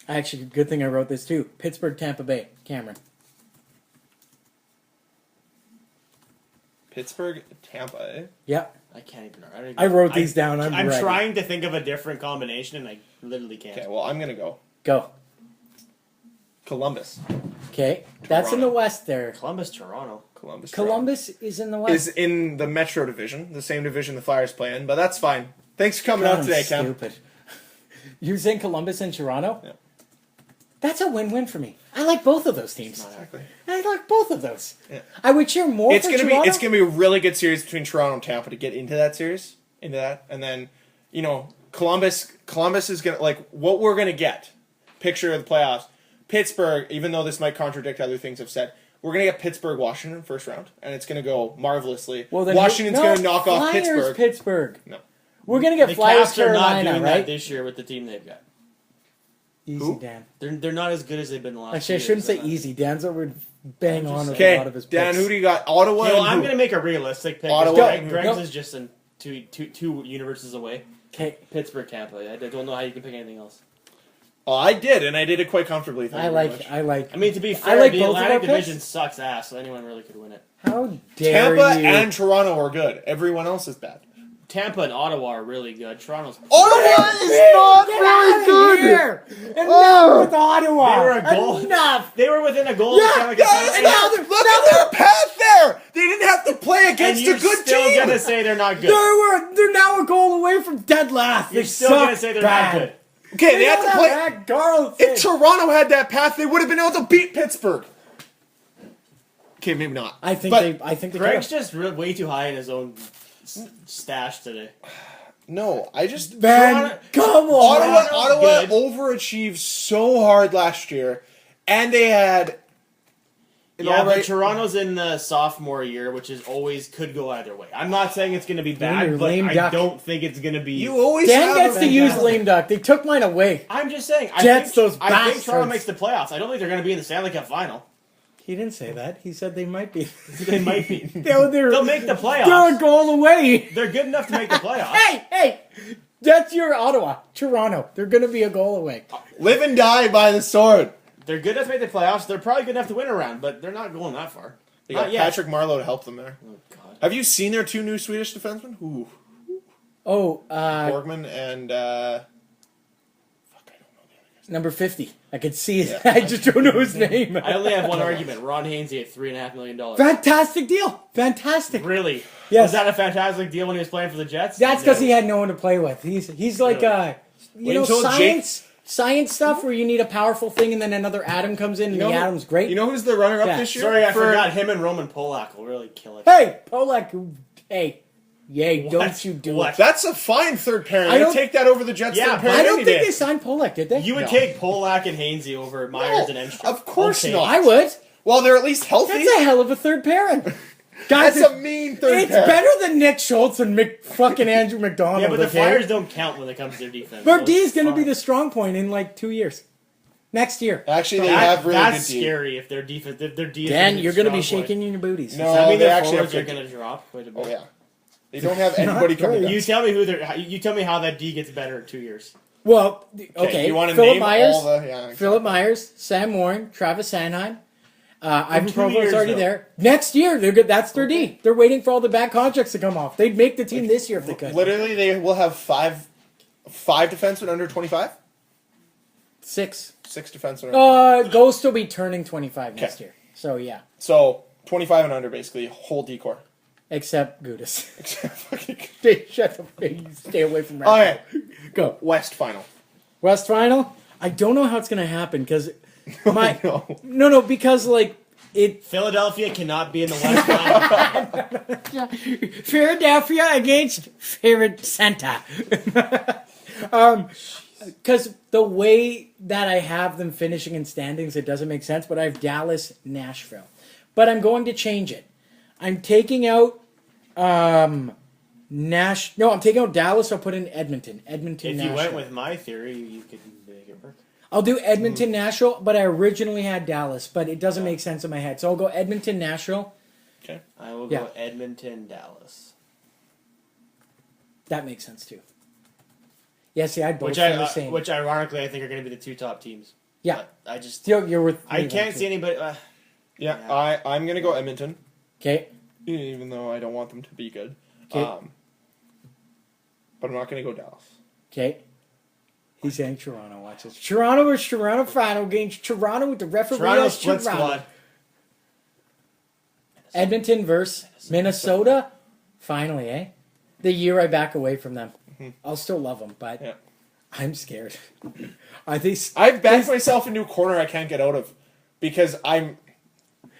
Actually, good thing I wrote this too. Pittsburgh, Tampa Bay, Cameron. Pittsburgh, Tampa. Eh? Yep. I can't even. I wrote these down. I'm ready. trying to think of a different combination, and I literally can't. Okay. Well, I'm gonna go Go. Columbus. Okay. That's in the West there. Columbus, Toronto. Columbus is in the West. is in the Metro Division, the same division the Flyers play in, but that's fine. Thanks for coming out today, Cam. Stupid. You're saying Columbus and Toronto? Yeah. That's a win-win for me. I like both of those teams. Exactly. I like both of those. Yeah. I would cheer more It's for gonna Toronto. be a really good series between Toronto and Tampa to get into that series, and then Columbus is gonna like what we're gonna get. Picture of the playoffs. Pittsburgh, even though this might contradict other things I've said, we're gonna get Pittsburgh, Washington first round, and it's gonna go marvelously. Well, then Washington's gonna knock off Flyers, Pittsburgh. No. We're gonna get The Flyers, Caps are not Carolina, doing right? that this year with the team they've got. Easy, Who? Dan. They're not as good as they've been the last. Actually, I few shouldn't years, say easy. Dan's over bang on with a Okay, lot of his picks. Dan, who do you got? Ottawa. You know, and I'm who? going to make a realistic pick. Ottawa. Greg's Go. is just in two universes away. Okay, Pittsburgh, Tampa. I don't know how you can pick anything else. Oh, I did, and I did it quite comfortably. Thank I you very like. much. I mean, to be fair, like the both of Atlantic our picks. Division sucks ass, so anyone really could win it. How dare Tampa you? and Toronto are good. Everyone else is bad. Tampa and Ottawa are really good. Toronto's. Ottawa is not Get very out of good. here! Enough Oh. with Ottawa. They were a goal. Enough. They were within a goal. Yeah, of the Stanley Cup yeah, final. and now they're- Look at their path there. They didn't have to play And against you're a good still team. gonna say they're not good. They're now a goal away from dead last. You're They still suck gonna say they're bad. not good. Okay, they had to play. That Carlson. If Toronto had that path, they would have been able to beat Pittsburgh. Okay, maybe not. I think But they. I think they. Greg's could've. just way too high in his own stash today. No, I just Man, Toronto- come on. Ottawa good. overachieved so hard last year, and they had an Yeah, alright. but Toronto's in the sophomore year, which is always could go either way. I'm not saying it's going to be You're bad, but lame I duck. don't think it's going to be. You always Dan have gets a to use fantastic- lame duck. They took mine away. I'm just saying. Jets, those I think bastards. Toronto makes the playoffs. I don't think they're going to be in the Stanley Cup final. He didn't say that. He said they might be. They might be. They'll make the They're a playoffs. goal away. They're good enough to make the playoffs. Hey, that's your Ottawa. Toronto. They're going to be a goal away. live and die by the sword. They're good enough to make the playoffs. They're probably good enough to win a round, but they're not going that far. They Not got yet. Patrick Marleau to help them there. Oh, God. Have you seen their two new Swedish defensemen? Ooh, Oh, Borgman and number 50. I could see it. I just don't know his name. I only have one argument. Ron Hainsey at $3.5 million. Fantastic deal. Fantastic. Really? Yes. Was that a fantastic deal when he was playing for the Jets? That's because No. he had no one to play with. He's like Really? you know, until science stuff where you need a powerful thing and then another atom comes in and the atom's great. You know who's the runner-up Yeah. this year? Sorry, I For- forgot. Him and Roman Polak will really kill it. Hey, Polak. Hey, yay! What? Don't you do What? it? That's a fine third pairing. I I'd don't- take that over the Jets Yeah, third but pairing I don't any think day. they signed Polak, did they? You would No. take Polak and Hainsey over Myers and Enstrom. Of course Okay. not. I would. Well, they're at least healthy. That's a hell of a third pairing. Guys, That's a mean third it's pair. better than Nick Schultz and fucking Andrew McDonald. Yeah, but the okay? Flyers don't count when it comes to their defense. But so D is it's going to be fine. the strong point in like 2 years. Next year. Actually, they That- have really that's good team. scary if their defense. If their defense. Dan, is you're going to be strong point. shaking in your booties. No. Does that mean they their actually forwards have are good- going to drop quite a bit? Oh yeah, they don't have anybody coming. really. You tell me who they're. You tell me how that D gets better in 2 years. Well, okay. You want to Philip name Myers, all the? Yeah. Philip Myers, Sam Warren, Travis Sanheim. Ivan 2 Provor's years, already though. there. Next year, they're good. That's their D. They're waiting for all the bad contracts to come off. They'd make the team this year if they could. Literally, they will have five defensemen under 25. Six defensemen. Ghost will be turning 25 next Okay. year. So, yeah. So 25 and under, basically, whole decor. Except Gudis. Fucking- Shut the Stay away from Oh, yeah. Go. West final. West Final? I don't know how it's going to happen because my... No. No, because, like, it... Philadelphia cannot be in the West Final. Philadelphia against Favorite Santa. Because the way that I have them finishing in standings, it doesn't make sense, but I have Dallas, Nashville. But I'm going to change it. I'm taking out I'm taking out Dallas. I'll put in Edmonton. Edmonton, If Nashville. you went with my theory, you could make it work. I'll do Edmonton, Nashville, but I originally had Dallas, but it doesn't make sense in my head. So I'll go Edmonton, Nashville. Okay. I will Yeah. go Edmonton, Dallas. That makes sense too. Yeah, see, I'd both Which, feel the same. which ironically, I think are going to be the two top teams. Yeah. But I just... Still, you're with I me can't then, see too. anybody... Yeah, I'm going to go Edmonton, Okay. even though I don't want them to be good. Okay. But I'm not going to go Dallas. Okay. He's saying Toronto. Watch this. Toronto versus Toronto final against Toronto with the referee. Toronto as split Toronto. squad. Edmonton versus Minnesota. Finally, eh? The year I back away from them. I'll still love them, but Yeah. I'm scared. I think I've backed myself into a corner I can't get out of because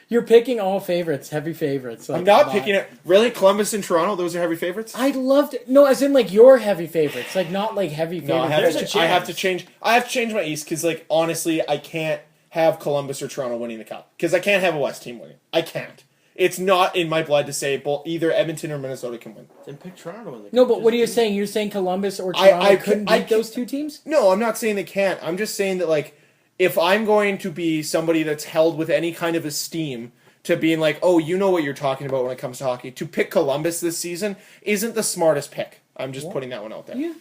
you're picking all favorites, heavy favorites. I'm not picking it. Really? Columbus and Toronto, those are heavy favorites? I loved no, as in like your heavy favorites, like not like heavy No, favorites. There's a I have to chance. change. I have to change my East because, like, honestly, I can't have Columbus or Toronto winning the cup because I can't have a West team winning. I can't. It's not in my blood to say both either Edmonton or Minnesota can win. Then pick Toronto in the No, cup. but what are you Just- saying? You're saying Columbus or Toronto couldn't beat those two teams? No, I'm not saying they can't. I'm just saying that, like, if I'm going to be somebody that's held with any kind of esteem to being like, oh, you know what you're talking about when it comes to hockey, to pick Columbus this season isn't the smartest pick. I'm just putting that one out there. You,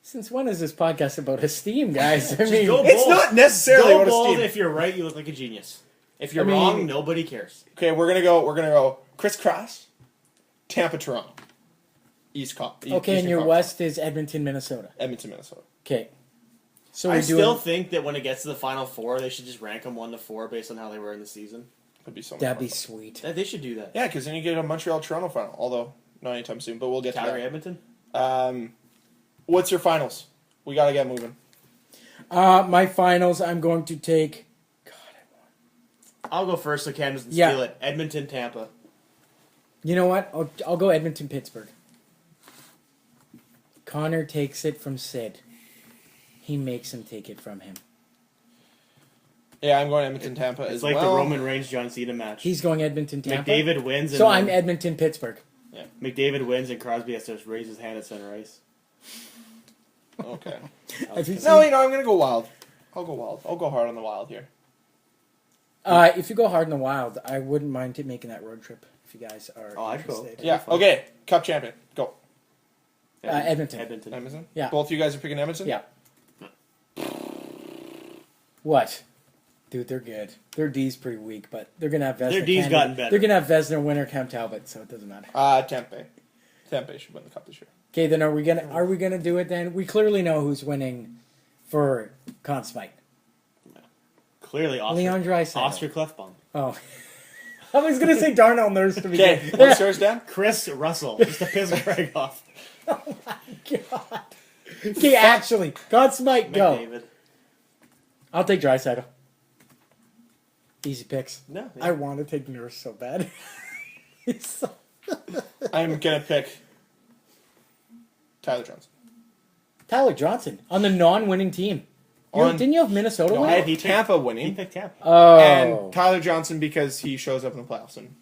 since when is this podcast about esteem, guys? I mean, go It's bold. not necessarily Go about bold. esteem. If you're right, you look like a genius. If you're I mean- wrong, nobody cares. Okay, we're gonna go Chris Cross, Tampa, Toronto, East Coast. okay, and your West is Edmonton, Minnesota. Edmonton, Minnesota. Okay. So I we're still doing think that when it gets to the final four, they should just rank them 1 to 4 based on how they were in the season. Could be so much that'd fun. be sweet. They should do that. Yeah, because then you get a Montreal Toronto final. Although not anytime soon, but we'll get Calgary, to Edmonton. that. What's your finals? We gotta get moving. My finals, I'm going to take. I'll go first so Cam doesn't Yeah. steal it. Edmonton, Tampa. You know what? I'll go Edmonton, Pittsburgh. Connor takes it from Sid. He makes him take it from him. Yeah, I'm going Edmonton, Tampa It's as like well. the Roman Reigns John Cena match. He's going Edmonton, Tampa. McDavid wins. And So then- I'm Edmonton, Pittsburgh. Yeah. McDavid wins and Crosby has to raise his hand at center ice. Okay. Have you No, seen- you know I'm gonna go wild. I'll go wild. I'll go hard on the wild here. If you go hard in the wild, I wouldn't mind making that road trip if you guys are Oh, I'd go. interested. Yeah. Okay. Cup champion. Go. Edmonton. Edmonton. Edmonton. Yeah. Both you guys are picking Edmonton. Yeah. What? Dude, they're good. Their D's pretty weak, but they're gonna have Vesna. Their D's gotten better. They're gonna have Vesna winner Cam Talbot, so it doesn't matter. Tampa. Tampa should win the cup this year. Okay, then are we gonna do it then? We clearly know who's winning for Conn Smythe. Clearly, Oscar, Leon Draisaitl. Oscar Clefbaum. Oh. I was gonna say Darnell Nurse to begin. Okay. What's yours, Dan? Chris Russell. Just to piss Greg off. God. Okay, actually, Conn Smythe, go. McDavid. I'll take Draisaitl. Easy picks. No. I want to take Nurse so bad. He's so... I'm gonna pick Tyler Johnson. Tyler Johnson on the non-winning team. Didn't you have Minnesota No, win? I had he Tampa He winning, picked Tampa. Oh, and Tyler Johnson because he shows up in the playoffs and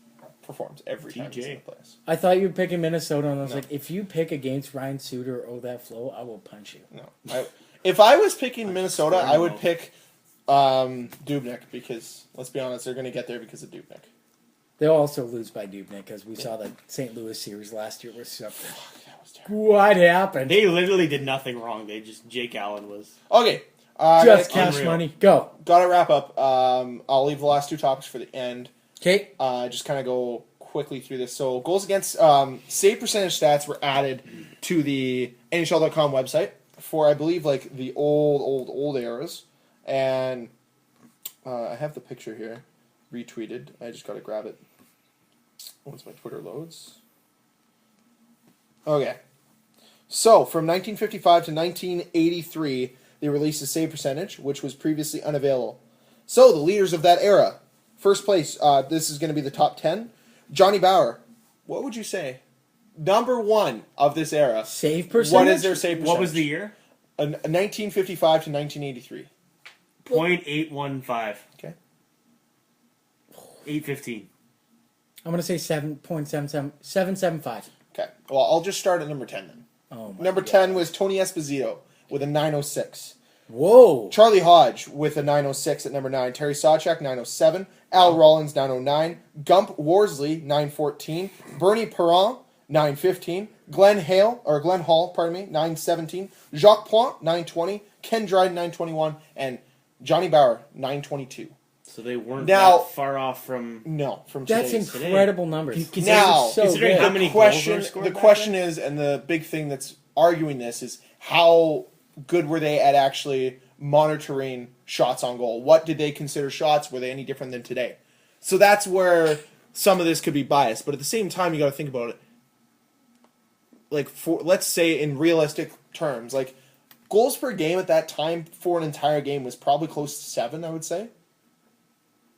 performs every time he's in the playoffs. I thought you were picking Minnesota, and I was No. like, if you pick against Ryan Suter or that flow, I will punch you. No, if I was picking Minnesota, I would pick Dubnyk because let's be honest, they're gonna get there because of Dubnyk. They'll also lose by Dubnyk, because we saw the St. Louis series last year was something. That was terrible. What happened? They literally did nothing wrong. Jake Allen was. Okay, Just cash unreal. money. Go. gotta wrap up. I'll leave the last two topics for the end. Okay. Just kind of go quickly through this. So goals against save percentage stats were added to the NHL.com website for I believe like the old eras. And I have the picture here, retweeted. I just got to grab it. Once my Twitter loads. Okay. So, from 1955 to 1983, they released a save percentage, which was previously unavailable. So, the leaders of that era. First place, this is going to be the top 10. Johnny Bower. What would you say? Number 1 of this era. Save percentage? What is their save percentage? What was the year? 1955 to 1983. 0.815. Okay. 815. I'm going to say 7.775. Okay. Well, I'll just start at number 10 then. Oh my Number 10 was Tony Esposito with a 906. Whoa. Charlie Hodge with a 906 at number 9. Terry Sawchuk, 907. Al Rollins, 909. Gump Worsley, 914. Bernie Perron, 915. Glenn Hall, 917. Jacques Plante, 920. Ken Dryden, 921. And Johnny Bower, 922. So they weren't Now- that far off from... No, from That's today's. incredible numbers. Now, so considering good. how many question, goals were scored the back question then? is, and the big thing that's arguing this is, how good were they at actually monitoring shots on goal? What did they consider shots? Were they any different than today? So that's where some of this could be biased. But at the same time, you got to think about it. Like, let's say in realistic terms, like goals per game at that time for an entire game was probably close to 7, I would say.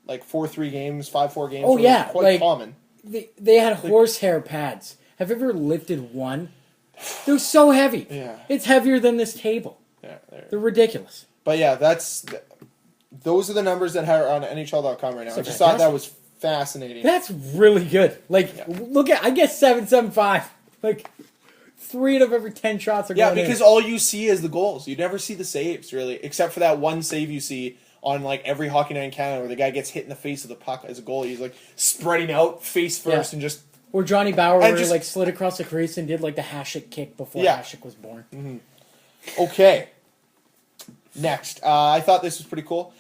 Like 4-3 games, 5-4 games. Oh, was yeah, quite like- common. They had horsehair pads. Have you ever lifted one? They're so heavy. Yeah. It's heavier than this table. Yeah, They're ridiculous. But yeah, those are the numbers that are on NHL.com right now. I So just thought that fantastic. was fascinating. That's really good. Like, look at, I guess 7.75. Like, 3 out of every 10 shots are Yeah, going because in. all you see is the goals. You never see the saves, really, except for that one save you see on like every Hockey Night in Canada where the guy gets hit in the face with the puck as a goalie. He's like spreading out face first Yeah. and just... Or Johnny Bower And where just- like slid across the crease and did like the Hasek kick before Yeah. Hasek was born. Okay. Next. I thought this was pretty cool.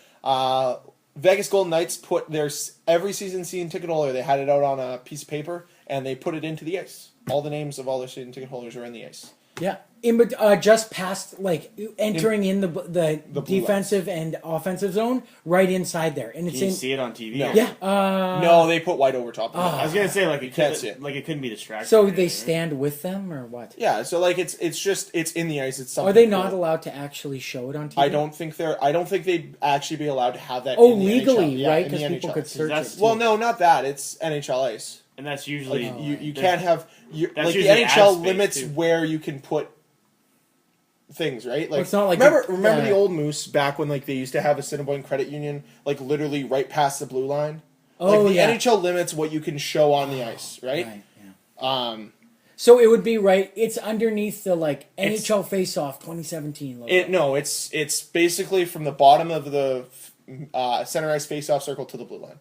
Vegas Golden Knights put their every season ticket holder, they had it out on a piece of paper, and they put it into the ice. All the names of all their season ticket holders are in the ice. Yeah. Just past, like, entering in the blue defensive and offensive zone, right inside there. And it's Can you in... see it on TV? No. Yeah. No, they put white over top of it. I was going to say, like, can't see it. it couldn't be distracted. So or they anything, right? stand with them or what? Yeah, so like it's in the ice. It's something. Are they not cool. allowed to actually show it on TV? I don't think they'd actually be allowed to have that. Oh, in the legally, NHL. Yeah, right? in the Because people NHL. could search That's- it. Well, no, not that. It's NHL ice. And that's usually... You can't have like the usually ad NHL space, limits too. where you can put things, right? Like it's not like remember the the old Moose back when like they used to have Assiniboine Credit Union like literally right past the blue line. Oh, like the yeah. NHL limits what you can show on the ice, right? Right, yeah. So So it would be right. It's underneath the like It's- NHL Face-Off 2017 logo. it's basically from the bottom of the center ice face-off circle to the blue line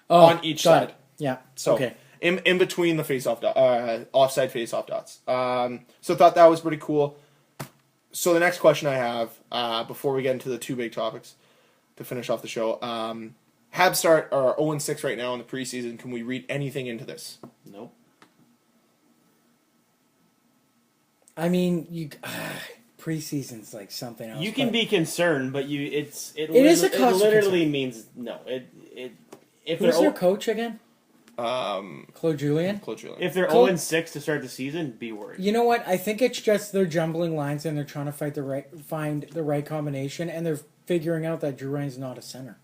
on each got side. it. Yeah. So okay. in between the face-off offside face-off dots. So thought that was pretty cool. So the next question I have before we get into the two big topics to finish off the show, Habs are 0-6 right now in the preseason. Can we read anything into this? Nope. I mean, you preseason's like something else. You can but be concerned, but it is a cause for literally concern. means no. If Who's they're their coach again? Claude Julien. Claude Julien. if they're Cool. 0-6 to start the season, be worried. You know what? I think it's just they're jumbling lines and they're trying to find the right combination, and they're figuring out that Drew Ryan's not a center,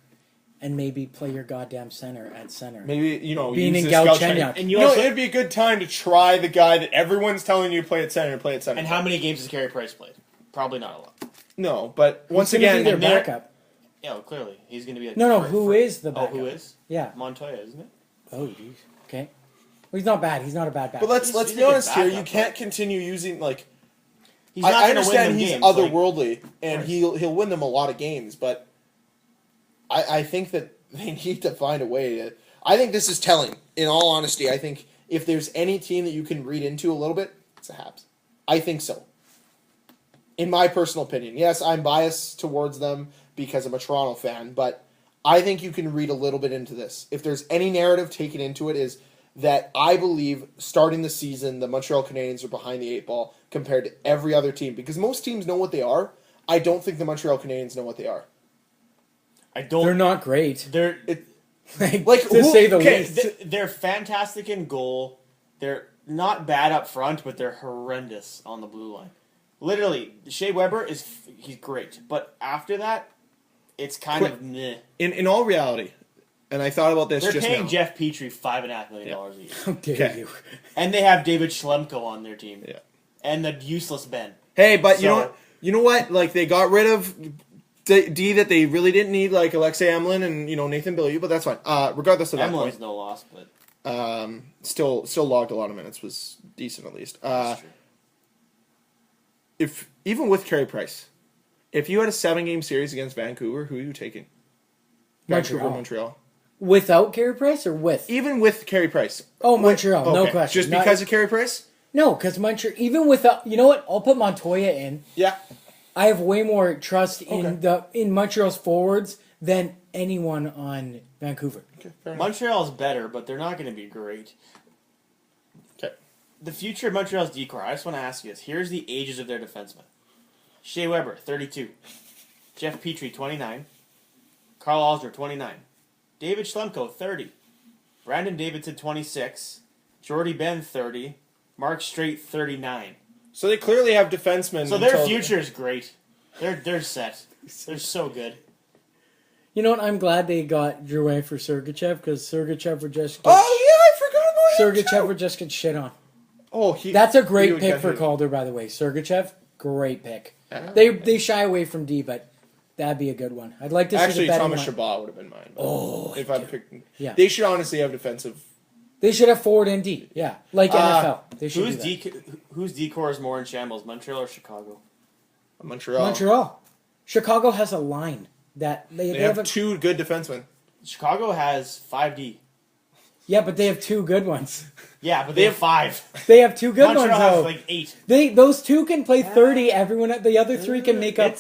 and maybe play your goddamn center at center. Maybe Being use in this scout Galchenyuk. training. And You you know, also- it'd be a good time to try the guy that everyone's telling you to play at center. Play at center. And how many games has Carey Price played? Probably not a lot. No, but once Who's gonna again, be their and they're- backup. Yeah, well, clearly he's going to be. No, who is the Oh, backup? who is? Yeah. Montoya, isn't it? Oh, jeez. Okay. Well, he's not bad. He's not a bad backup. But let's He's be a good honest here. You backup, can't right? continue using like. He's not I gonna understand win them he's games, like- otherworldly and course. he'll win them a lot of games, but I think that they need to find a way to. I think this is telling. In all honesty, I think if there's any team that you can read into a little bit, it's the Habs. I think so. In my personal opinion, yes, I'm biased towards them because I'm a Toronto fan, but I think you can read a little bit into this. If there's any narrative taken into it, is that I believe starting the season, the Montreal Canadiens are behind the 8 ball compared to every other team because most teams know what they are. I don't think the Montreal Canadiens know what they are. They're not great. They're To say the least. they're fantastic in goal. They're not bad up front, but they're horrendous on the blue line. Literally, Shea Weber he's great, but after that, it's kind of meh. In all reality, and I thought about this They're just paying now. Jeff Petrie $5.5 million a year, How dare you? and they have David Schlemko on their team, Yeah. and the useless Ben. Hey, but So- you know what? Like they got rid of D that they really didn't need, like Alexei Emlin and Nathan Beaulieu, but that's fine. Regardless of that Emily's point, no loss, but still logged a lot of minutes, was decent at least. that's true. If even with Carey Price, if you had a 7-game series against Vancouver, who are you taking? Vancouver, Montreal. Without Carey Price or with? Even with Carey Price. Oh, Montreal, no Okay, question. Just because of Carey Price? No, because Montreal, even without, you know what? I'll put Montoya in. Yeah. I have way more trust Okay. in Montreal's forwards than anyone on Vancouver. Okay, fair enough. Montreal's better, but they're not going to be great. Okay. The future of Montreal's decor, I just want to ask you this. Here's the ages of their defensemen. Shea Weber, 32. Jeff Petrie, 29. Carl Alsner, 29. David Schlemko, 30. Brandon Davidson, 26. Jordy Ben, 30. Mark Straight, 39. So they clearly have defensemen. So their until- future is great. They're set. They're so good. You know what? I'm glad they got Drouin for Sergachev because Sergachev would just get, Oh yeah, I forgot about him Sergachev too. would just get shit on. Oh, That's a he great would pick get for hit. Calder, by the way. Sergachev, great pick. Yeah. They shy away from D, but that'd be a good one. I'd like to see Actually, the betting Thomas line. Chabot would have been mine. Oh, if I'd picked, Yeah. they should honestly have defensive. They should have forward and D. Yeah, like NFL. They should Who's do that. whose decor is more in shambles, Montreal or Chicago? Montreal. Montreal. Chicago has a line that they They have have 2 good defensemen. Chicago has 5D. Yeah, but they have 2 good ones. Yeah, but they have 5. They have 2 good Montreal ones has though. like 8. Those 2 can play 30. Everyone, the other 3 can make up.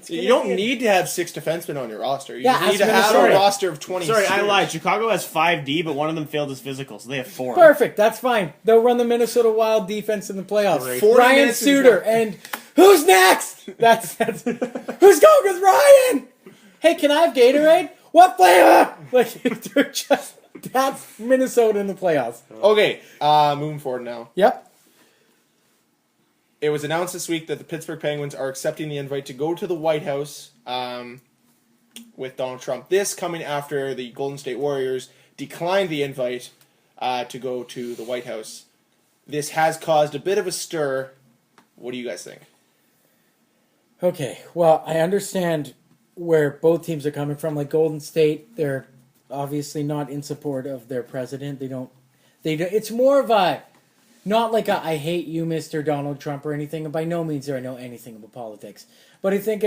You don't need to have 6 defensemen on your roster. You Yeah, just need to ask have Minnesota. a roster of 20. Sorry, I shooters. lied. Chicago has 5D, but one of them failed his physical, so they have 4. Perfect. That's fine. They'll run the Minnesota Wild defense in the playoffs. Great. 40 Ryan minutes is Suter done. and who's next? That's who's going with Ryan? Hey, can I have Gatorade? What flavor? Like they're just that's Minnesota in the playoffs. Okay, moving forward now. Yep. It was announced this week that the Pittsburgh Penguins are accepting the invite to go to the White House with Donald Trump. This coming after the Golden State Warriors declined the invite to go to the White House. This has caused a bit of a stir. What do you guys think? Okay. Well, I understand where both teams are coming from. Like Golden State, they're obviously not in support of their president. They don't. It's more of a not like a I hate you, Mr. Donald Trump, or anything. And by no means do I know anything about politics. But I think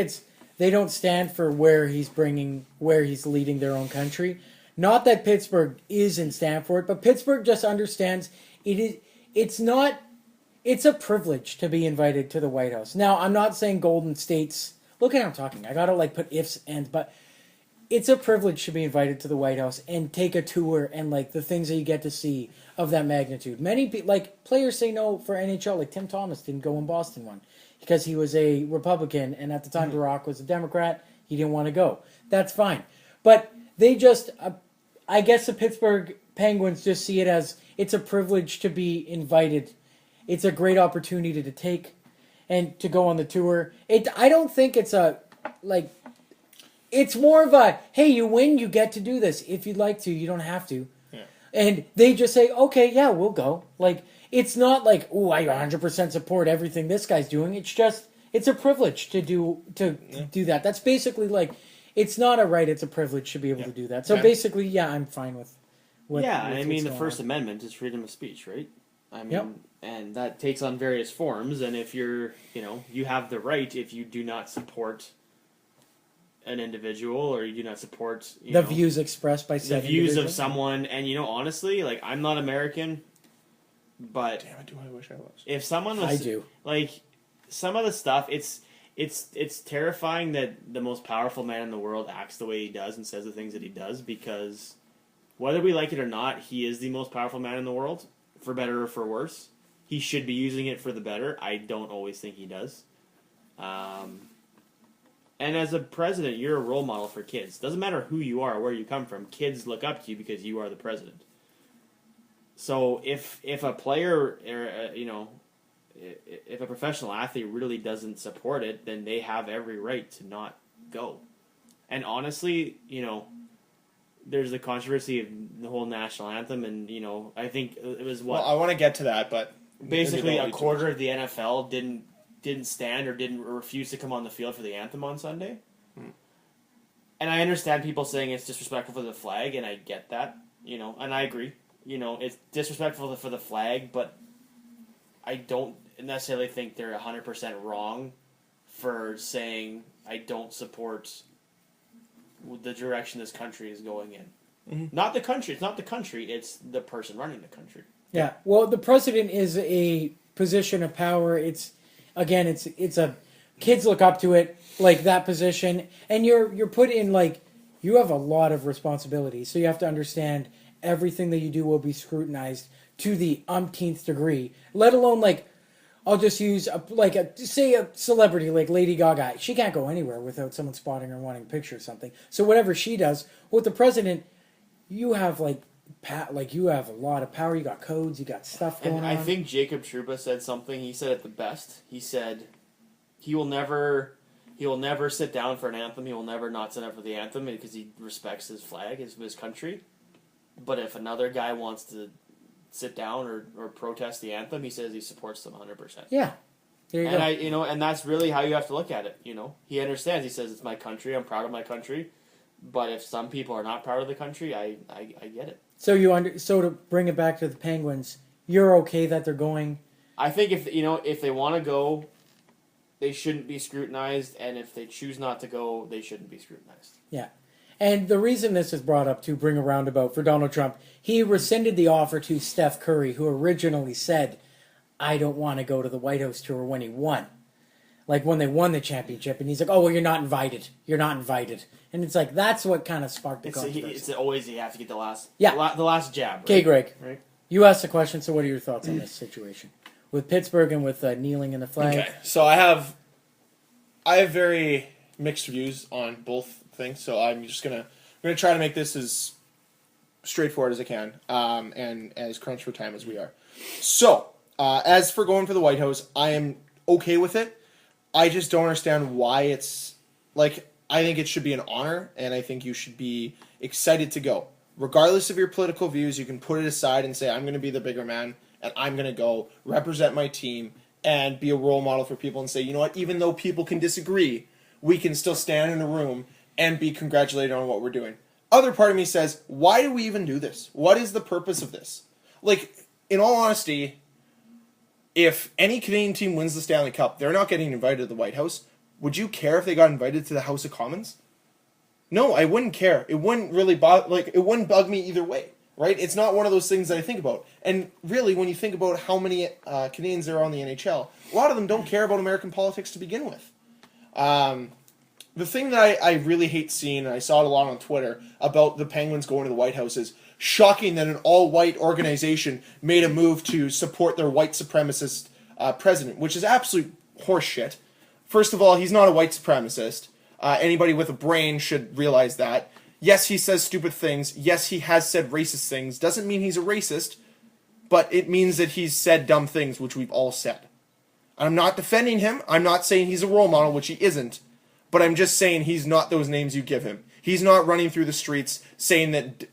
they don't stand for where he's leading their own country. Not that Pittsburgh isn't stand for it, but Pittsburgh just understands it's a privilege to be invited to the White House. Now, I'm not saying Golden State's look at how I'm talking. I gotta put ifs and but it's a privilege to be invited to the White House and take a tour and the things that you get to see of that magnitude. Many players say no for NHL. Like Tim Thomas didn't go in Boston one because he was a Republican and at the time Barack was a Democrat. He didn't want to go. That's fine. But they just, I guess the Pittsburgh Penguins just see it as it's a privilege to be invited. It's a great opportunity to take and to go on the tour. I don't think it's it's more of a, hey, you win, you get to do this. If you'd like to, you don't have to. Yeah. And they just say, okay, yeah, we'll go. It's not like, ooh, I 100% support everything this guy's doing. It's just, it's a privilege to do that. That's basically it's not a right, it's a privilege to be able to do that. So basically, yeah, I'm fine with I mean, the what's First going on. Amendment is freedom of speech, right? I mean, Yep. and that takes on various forms. And if you're, you have the right if you do not support an individual or you do not support The views expressed by the said views of individual. someone. And honestly, I'm not American, but Damn it, do I wish I was. if someone was, I do. some of the stuff, it's terrifying that the most powerful man in the world acts the way he does and says the things that he does, because whether we like it or not, he is the most powerful man in the world, for better or for worse. He should be using it for the better. I don't always think he does. And as a president, you're a role model for kids. Doesn't matter who you are or where you come from. Kids look up to you because you are the president. So if a player, or, if a professional athlete really doesn't support it, then they have every right to not go. And honestly, there's the controversy of the whole national anthem, and I think it was Well, I want to get to that, but basically a quarter of the NFL didn't stand or didn't refuse to come on the field for the anthem on Sunday. And I understand people saying it's disrespectful for the flag, and I get that, and I agree. It's disrespectful for the flag, but I don't necessarily think they're 100% wrong for saying I don't support the direction this country is going in. Mm-hmm. Not the country. It's not the country. It's the person running the country. Yeah. Well, the president is a position of power. It's a kids look up to it, like that position, and you're put in, like, you have a lot of responsibility. So you have to understand everything that you do will be scrutinized to the umpteenth degree. Let alone, like, I'll just use say a celebrity like Lady Gaga. She can't go anywhere without someone spotting her wanting a picture or something. So whatever she does, with the president, you have you have a lot of power. You got codes. You got stuff going on. I think Jacob Trouba said something. He said it the best. He said he will never sit down for an anthem. He will never not sit up for the anthem because he respects his flag, his country. But if another guy wants to sit down or protest the anthem, he says he supports them 100%. Yeah. There you go. And that's really how you have to look at it. He understands. He says it's my country. I'm proud of my country. But if some people are not proud of the country, I get it. So so to bring it back to the Penguins, you're okay that they're going? I think if they want to go, they shouldn't be scrutinized, and if they choose not to go, they shouldn't be scrutinized. Yeah. And the reason this is brought up to bring a roundabout for Donald Trump, he rescinded the offer to Steph Curry, who originally said, I don't want to go to the White House tour when he won. Like when they won the championship, and he's like, oh, well, you're not invited. You're not invited. And it's like, that's what kind of sparked the controversy. It's always you have to get the last jab. Okay, Greg. Right? You asked the question, so what are your thoughts on this situation? With Pittsburgh and with kneeling in the flag? Okay, so I have very mixed views on both things, so I'm gonna try to make this as straightforward as I can, and as crunch for time as we are. So, as for going for the White House, I am okay with it. I just don't understand why it's like. I think it should be an honor, and I think you should be excited to go. Regardless of your political views, you can put it aside and say, I'm going to be the bigger man, and I'm going to go represent my team and be a role model for people and say, you know what, even though people can disagree, we can still stand in a room and be congratulated on what we're doing. Other part of me says, why do we even do this? What is the purpose of this? Like, in all honesty, if any Canadian team wins the Stanley Cup, they're not getting invited to the White House. Would you care if they got invited to the House of Commons? No, I wouldn't care. It wouldn't really it wouldn't bug me either way, right? It's not one of those things that I think about. And really, when you think about how many Canadians there are on the NHL, a lot of them don't care about American politics to begin with. The thing that I really hate seeing, and I saw it a lot on Twitter, about the Penguins going to the White House is shocking that an all-white organization made a move to support their white supremacist president, which is absolute horseshit. First of all, he's not a white supremacist. Anybody with a brain should realize that. Yes, he says stupid things. Yes, he has said racist things. Doesn't mean he's a racist, but it means that he's said dumb things, which we've all said. I'm not defending him. I'm not saying he's a role model, which he isn't, but I'm just saying he's not those names you give him. He's not running through the streets saying that,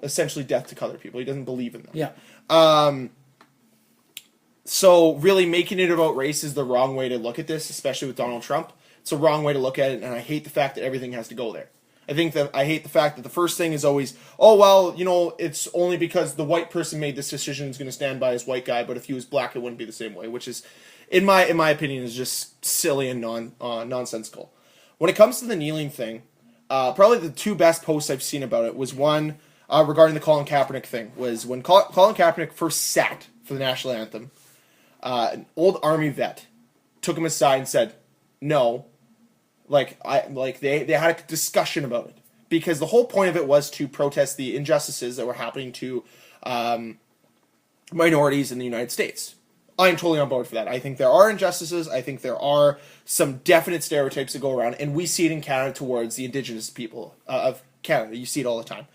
essentially death to colored people. He doesn't believe in them. Yeah. So really making it about race is the wrong way to look at this, especially with Donald Trump. It's a wrong way to look at it, and I hate the fact that everything has to go there. I hate the fact that the first thing is always, oh, well, it's only because the white person made this decision is going to stand by his white guy, but if he was black, it wouldn't be the same way, which is, in my opinion, is just silly and nonsensical. When it comes to the kneeling thing, probably the two best posts I've seen about it was one regarding the Colin Kaepernick thing, was when Colin Kaepernick first sat for the national anthem. An old Army vet took him aside and said, "No," they had a discussion about it because the whole point of it was to protest the injustices that were happening to minorities in the United States. I'm totally on board for that. I think there are injustices. I think there are some definite stereotypes that go around, and we see it in Canada towards the Indigenous people of Canada. You see it all the time.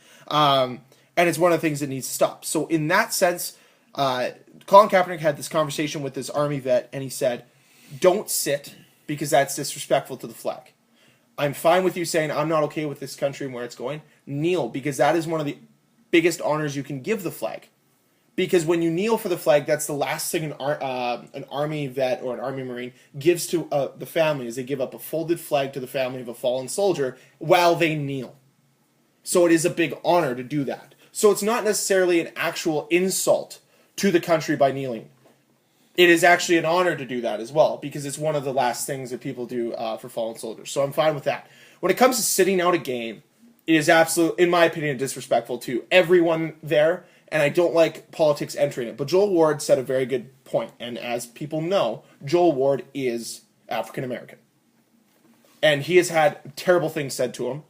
And it's one of the things that needs to stop. So in that sense, Colin Kaepernick had this conversation with this Army vet, and he said, don't sit because that's disrespectful to the flag. I'm fine with you saying I'm not okay with this country and where it's going. Kneel, because that is one of the biggest honors you can give the flag. Because when you kneel for the flag, that's the last thing an Army vet or an Army Marine gives to the family, is they give up a folded flag to the family of a fallen soldier while they kneel. So it is a big honor to do that. So it's not necessarily an actual insult to the country by kneeling. It is actually an honor to do that as well, because it's one of the last things that people do for fallen soldiers. So I'm fine with that. When it comes to sitting out a game, it is absolutely, in my opinion, disrespectful to everyone there, and I don't like politics entering it. But Joel Ward said a very good point, and as people know, Joel Ward is African American. And he has had terrible things said to him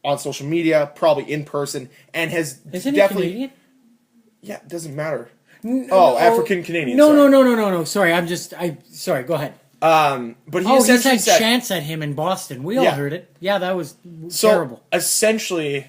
on social media, probably in person, and has Isn't definitely... he Canadian? Yeah, it doesn't matter. No, African Canadian. No. Sorry, sorry. Go ahead. But he He essentially said said chants at him in Boston. We all Yeah. heard it. Yeah, that was so terrible. essentially,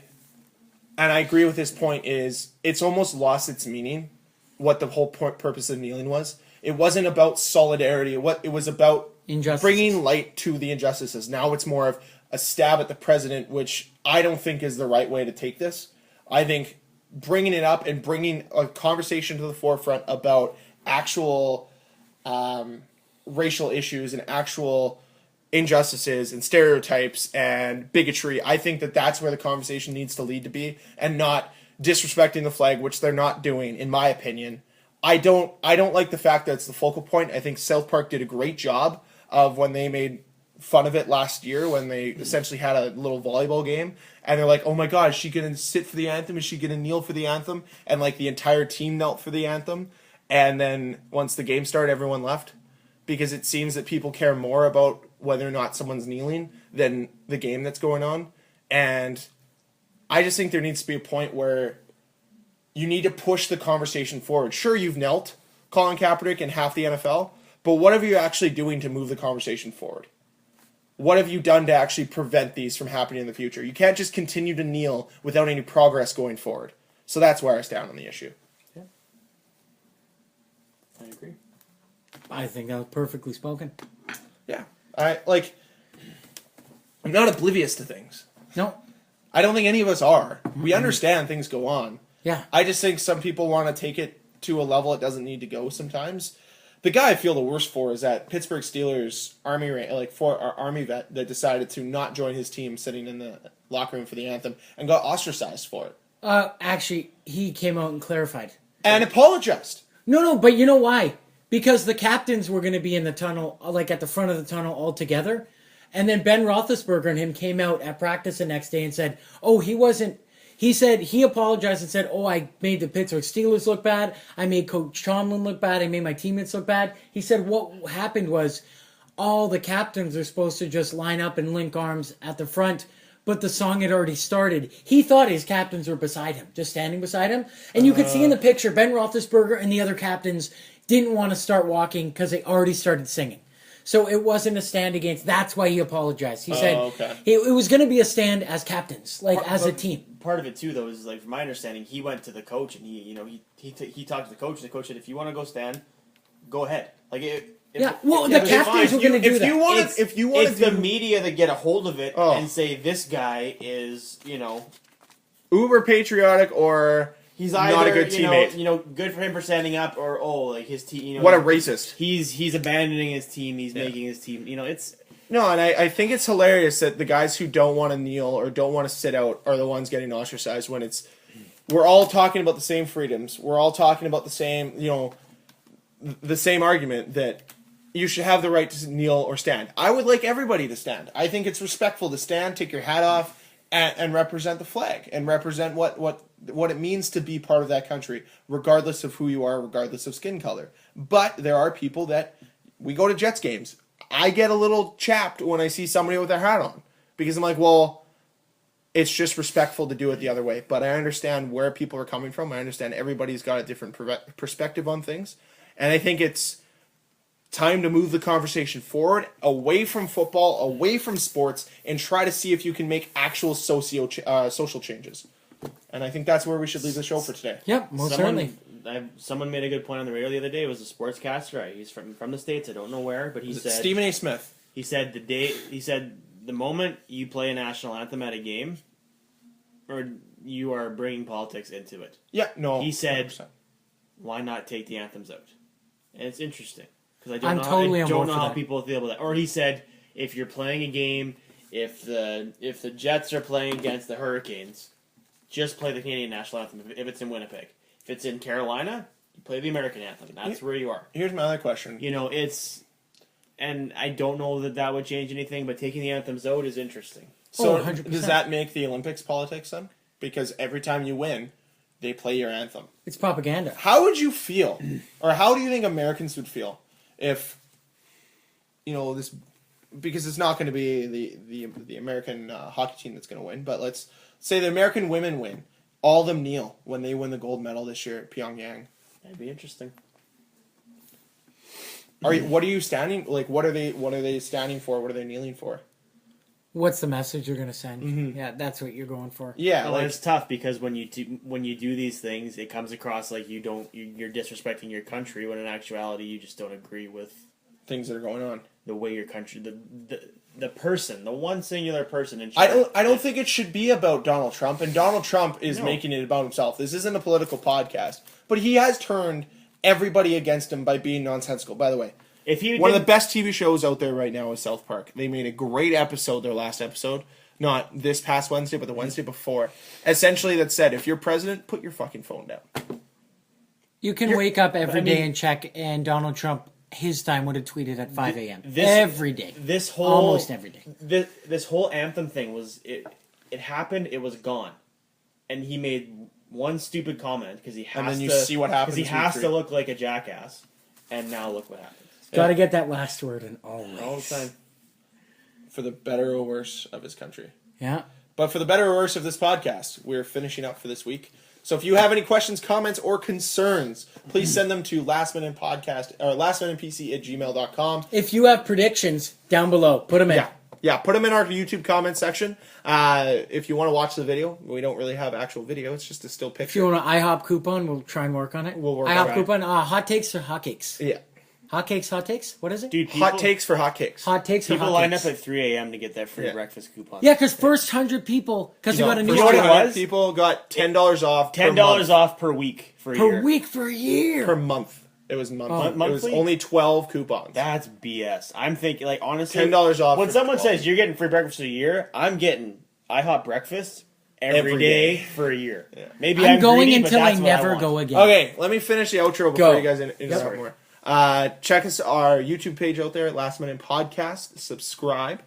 and I agree with his point, is it's almost lost its meaning. What the whole purpose of kneeling was. It wasn't about solidarity. It was about Injustices. bringing light to the injustices. Now it's more of a stab at the president, which I don't think is the right way to take this. I think bringing it up and bringing a conversation to the forefront about actual racial issues and actual injustices and stereotypes and bigotry, I think that that's where the conversation needs to lead to be, and not disrespecting the flag, which they're not doing, in my opinion. I don't like the fact that it's the focal point. I think South Park did a great job of when they made fun of it last year, when they essentially had a little volleyball game, and they're like, oh my god, is she gonna sit for the anthem? Is she gonna kneel for the anthem? And like the entire team knelt for the anthem, and then once the game started, everyone left, because it seems that people care more about whether or not someone's kneeling than the game that's going on. And I just think there needs to be a point where you need to push the conversation forward. Sure, you've knelt, Colin Kaepernick and half the NFL, but what are you actually doing to move the conversation forward? What have you done to actually prevent these from happening in the future? You can't just continue to kneel without any progress going forward. So that's where I stand on the issue. Yeah. I agree. I think that was perfectly spoken. Yeah. I'm not oblivious to things. No. I don't think any of us are. We understand things go on. Yeah. I just think some people want to take it to a level it doesn't need to go sometimes. The guy I feel the worst for is that Pittsburgh Steelers Army vet that decided to not join his team sitting in the locker room for the anthem and got ostracized for it. Actually, he came out and clarified. And apologized. No, but you know why? Because the captains were going to be in the tunnel, like at the front of the tunnel all together. And then Ben Roethlisberger and him came out at practice the next day and said, he wasn't. He said he apologized and said, I made the Pittsburgh Steelers look bad. I made Coach Tomlin look bad. I made my teammates look bad. He said what happened was all the captains are supposed to just line up and link arms at the front, but the song had already started. He thought his captains were beside him, just standing beside him. And you could see in the picture, Ben Roethlisberger and the other captains didn't want to start walking because they already started singing. So it wasn't a stand against. That's why he apologized. He said it was going to be a stand as captains, as a team. Part of it too, though, is from my understanding, he went to the coach and he talked to the coach. And the coach said, "If you want to go stand, go ahead." The captains were going to do that. If you want it's the media that get a hold of it and say this guy is uber patriotic or he's either not a good teammate. Good for him for standing up, or his team. What a racist! He's abandoning his team. He's making his team. It's. No, and I think it's hilarious that the guys who don't want to kneel or don't want to sit out are the ones getting ostracized when we're all talking about the same freedoms. We're all talking about the same, the same argument that you should have the right to kneel or stand. I would like everybody to stand. I think it's respectful to stand, take your hat off, and represent the flag and represent what it means to be part of that country, regardless of who you are, regardless of skin color. But there are people that we go to Jets games. I get a little chapped when I see somebody with their hat on because I'm like, well, it's just respectful to do it the other way. But I understand where people are coming from. I understand everybody's got a different perspective on things. And I think it's time to move the conversation forward, away from football, away from sports, and try to see if you can make actual social changes. And I think that's where we should leave the show for today. Yep, certainly. Someone made a good point on the radio the other day. It was a sportscaster. He's from the States. I don't know where, but he said Stephen A. Smith. He said the moment you play a national anthem at a game, or you are bringing politics into it. Yeah, no. He said, 100%. why not take the anthems out? And it's interesting because I I'm totally on don't board know for how that. people feel about that. Or he said, if you're playing a game, if the Jets are playing against the Hurricanes, just play the Canadian national anthem if it's in Winnipeg. If it's in Carolina, you play the American anthem. That's where you are. Here's my other question. You know, and I don't know that would change anything, but taking the anthems out is interesting. So 100%. does that make the Olympics politics then? Because every time you win, they play your anthem. It's propaganda. How would you feel, or how do you think Americans would feel if, this, because it's not going to be the American hockey team that's going to win, but let's say the American women win. All of them kneel when they win the gold medal this year at Pyongyang. That'd be interesting. What are you standing, what are they standing for? What are they kneeling for? What's the message you're going to send? Yeah, that's what you're going for. Yeah, Well, it's tough because when you do these things, it comes across like you're disrespecting your country when in actuality you just don't agree with things that are going on. the way your country, the person, the one singular person in charge. I don't think it should be about Donald Trump, and Donald Trump is making it about himself. This isn't a political podcast, but he has turned everybody against him by being nonsensical. By the way, one of the best TV shows out there right now is South Park. They made a great episode, their last episode, not this past Wednesday, but the Wednesday before. Essentially, that said, if you're president, put your fucking phone down. You can wake up every day and check, and Donald Trump, his time, would have tweeted at 5 a.m. Every day. Almost every day. This whole anthem thing was it happened. It was gone, and he made one stupid comment because he has And then you see what happens. Because he has to look like a jackass, and now look what happens. Got to get that last word in always. All the time. For the better or worse of his country. Yeah. But for the better or worse of this podcast, we're finishing up for this week. So if you have any questions, comments, or concerns, please send them to lastminutepc@gmail.com. If you have predictions, down below, put them in. Yeah, put them in our YouTube comment section. If you want to watch the video, we don't really have actual video. It's just a still If picture. you want an IHOP coupon, we'll try and work on it. We'll work IHOP on it. coupon, hot takes or hot cakes? Yeah. Hot cakes? What is it? Dude, Hot takes for hot cakes. Hot takes or people hot line cakes? up at 3 a.m. to get that free Yeah. breakfast coupon. Yeah, because first 100 people, because we got a new know what it one. was? People got $10 off. $10 off per week for a year. Per week for a year. per month. It was monthly. It was monthly? only 12 coupons. That's BS. I'm thinking, honestly, $10 off When for someone 12. says you're getting free breakfast a year, I'm getting IHOP breakfast every day for a year. Yeah. Maybe I'm going greedy, but until I that's what never want. go again. Okay, let me finish the outro before Go. you guys interrupt more. Check us our YouTube page out there, Last Minute Podcast. Subscribe.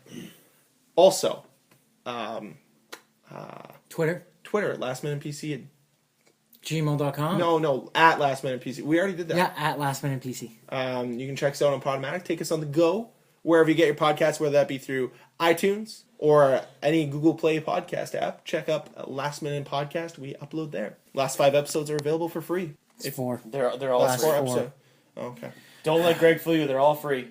Also, Twitter, Last Minute PC. gmail.com. No, at Last Minute PC. We already did that. Yeah, at Last Minute PC. You can check us out on Podomatic. Take us on the go wherever you get your podcasts, whether that be through iTunes or any Google Play podcast app. Check up Last Minute Podcast. We upload there. Last 5 episodes are available for free. It's 4. They're all Last free. 4 4. episodes. Okay. Don't let Greg fool you. They're all free.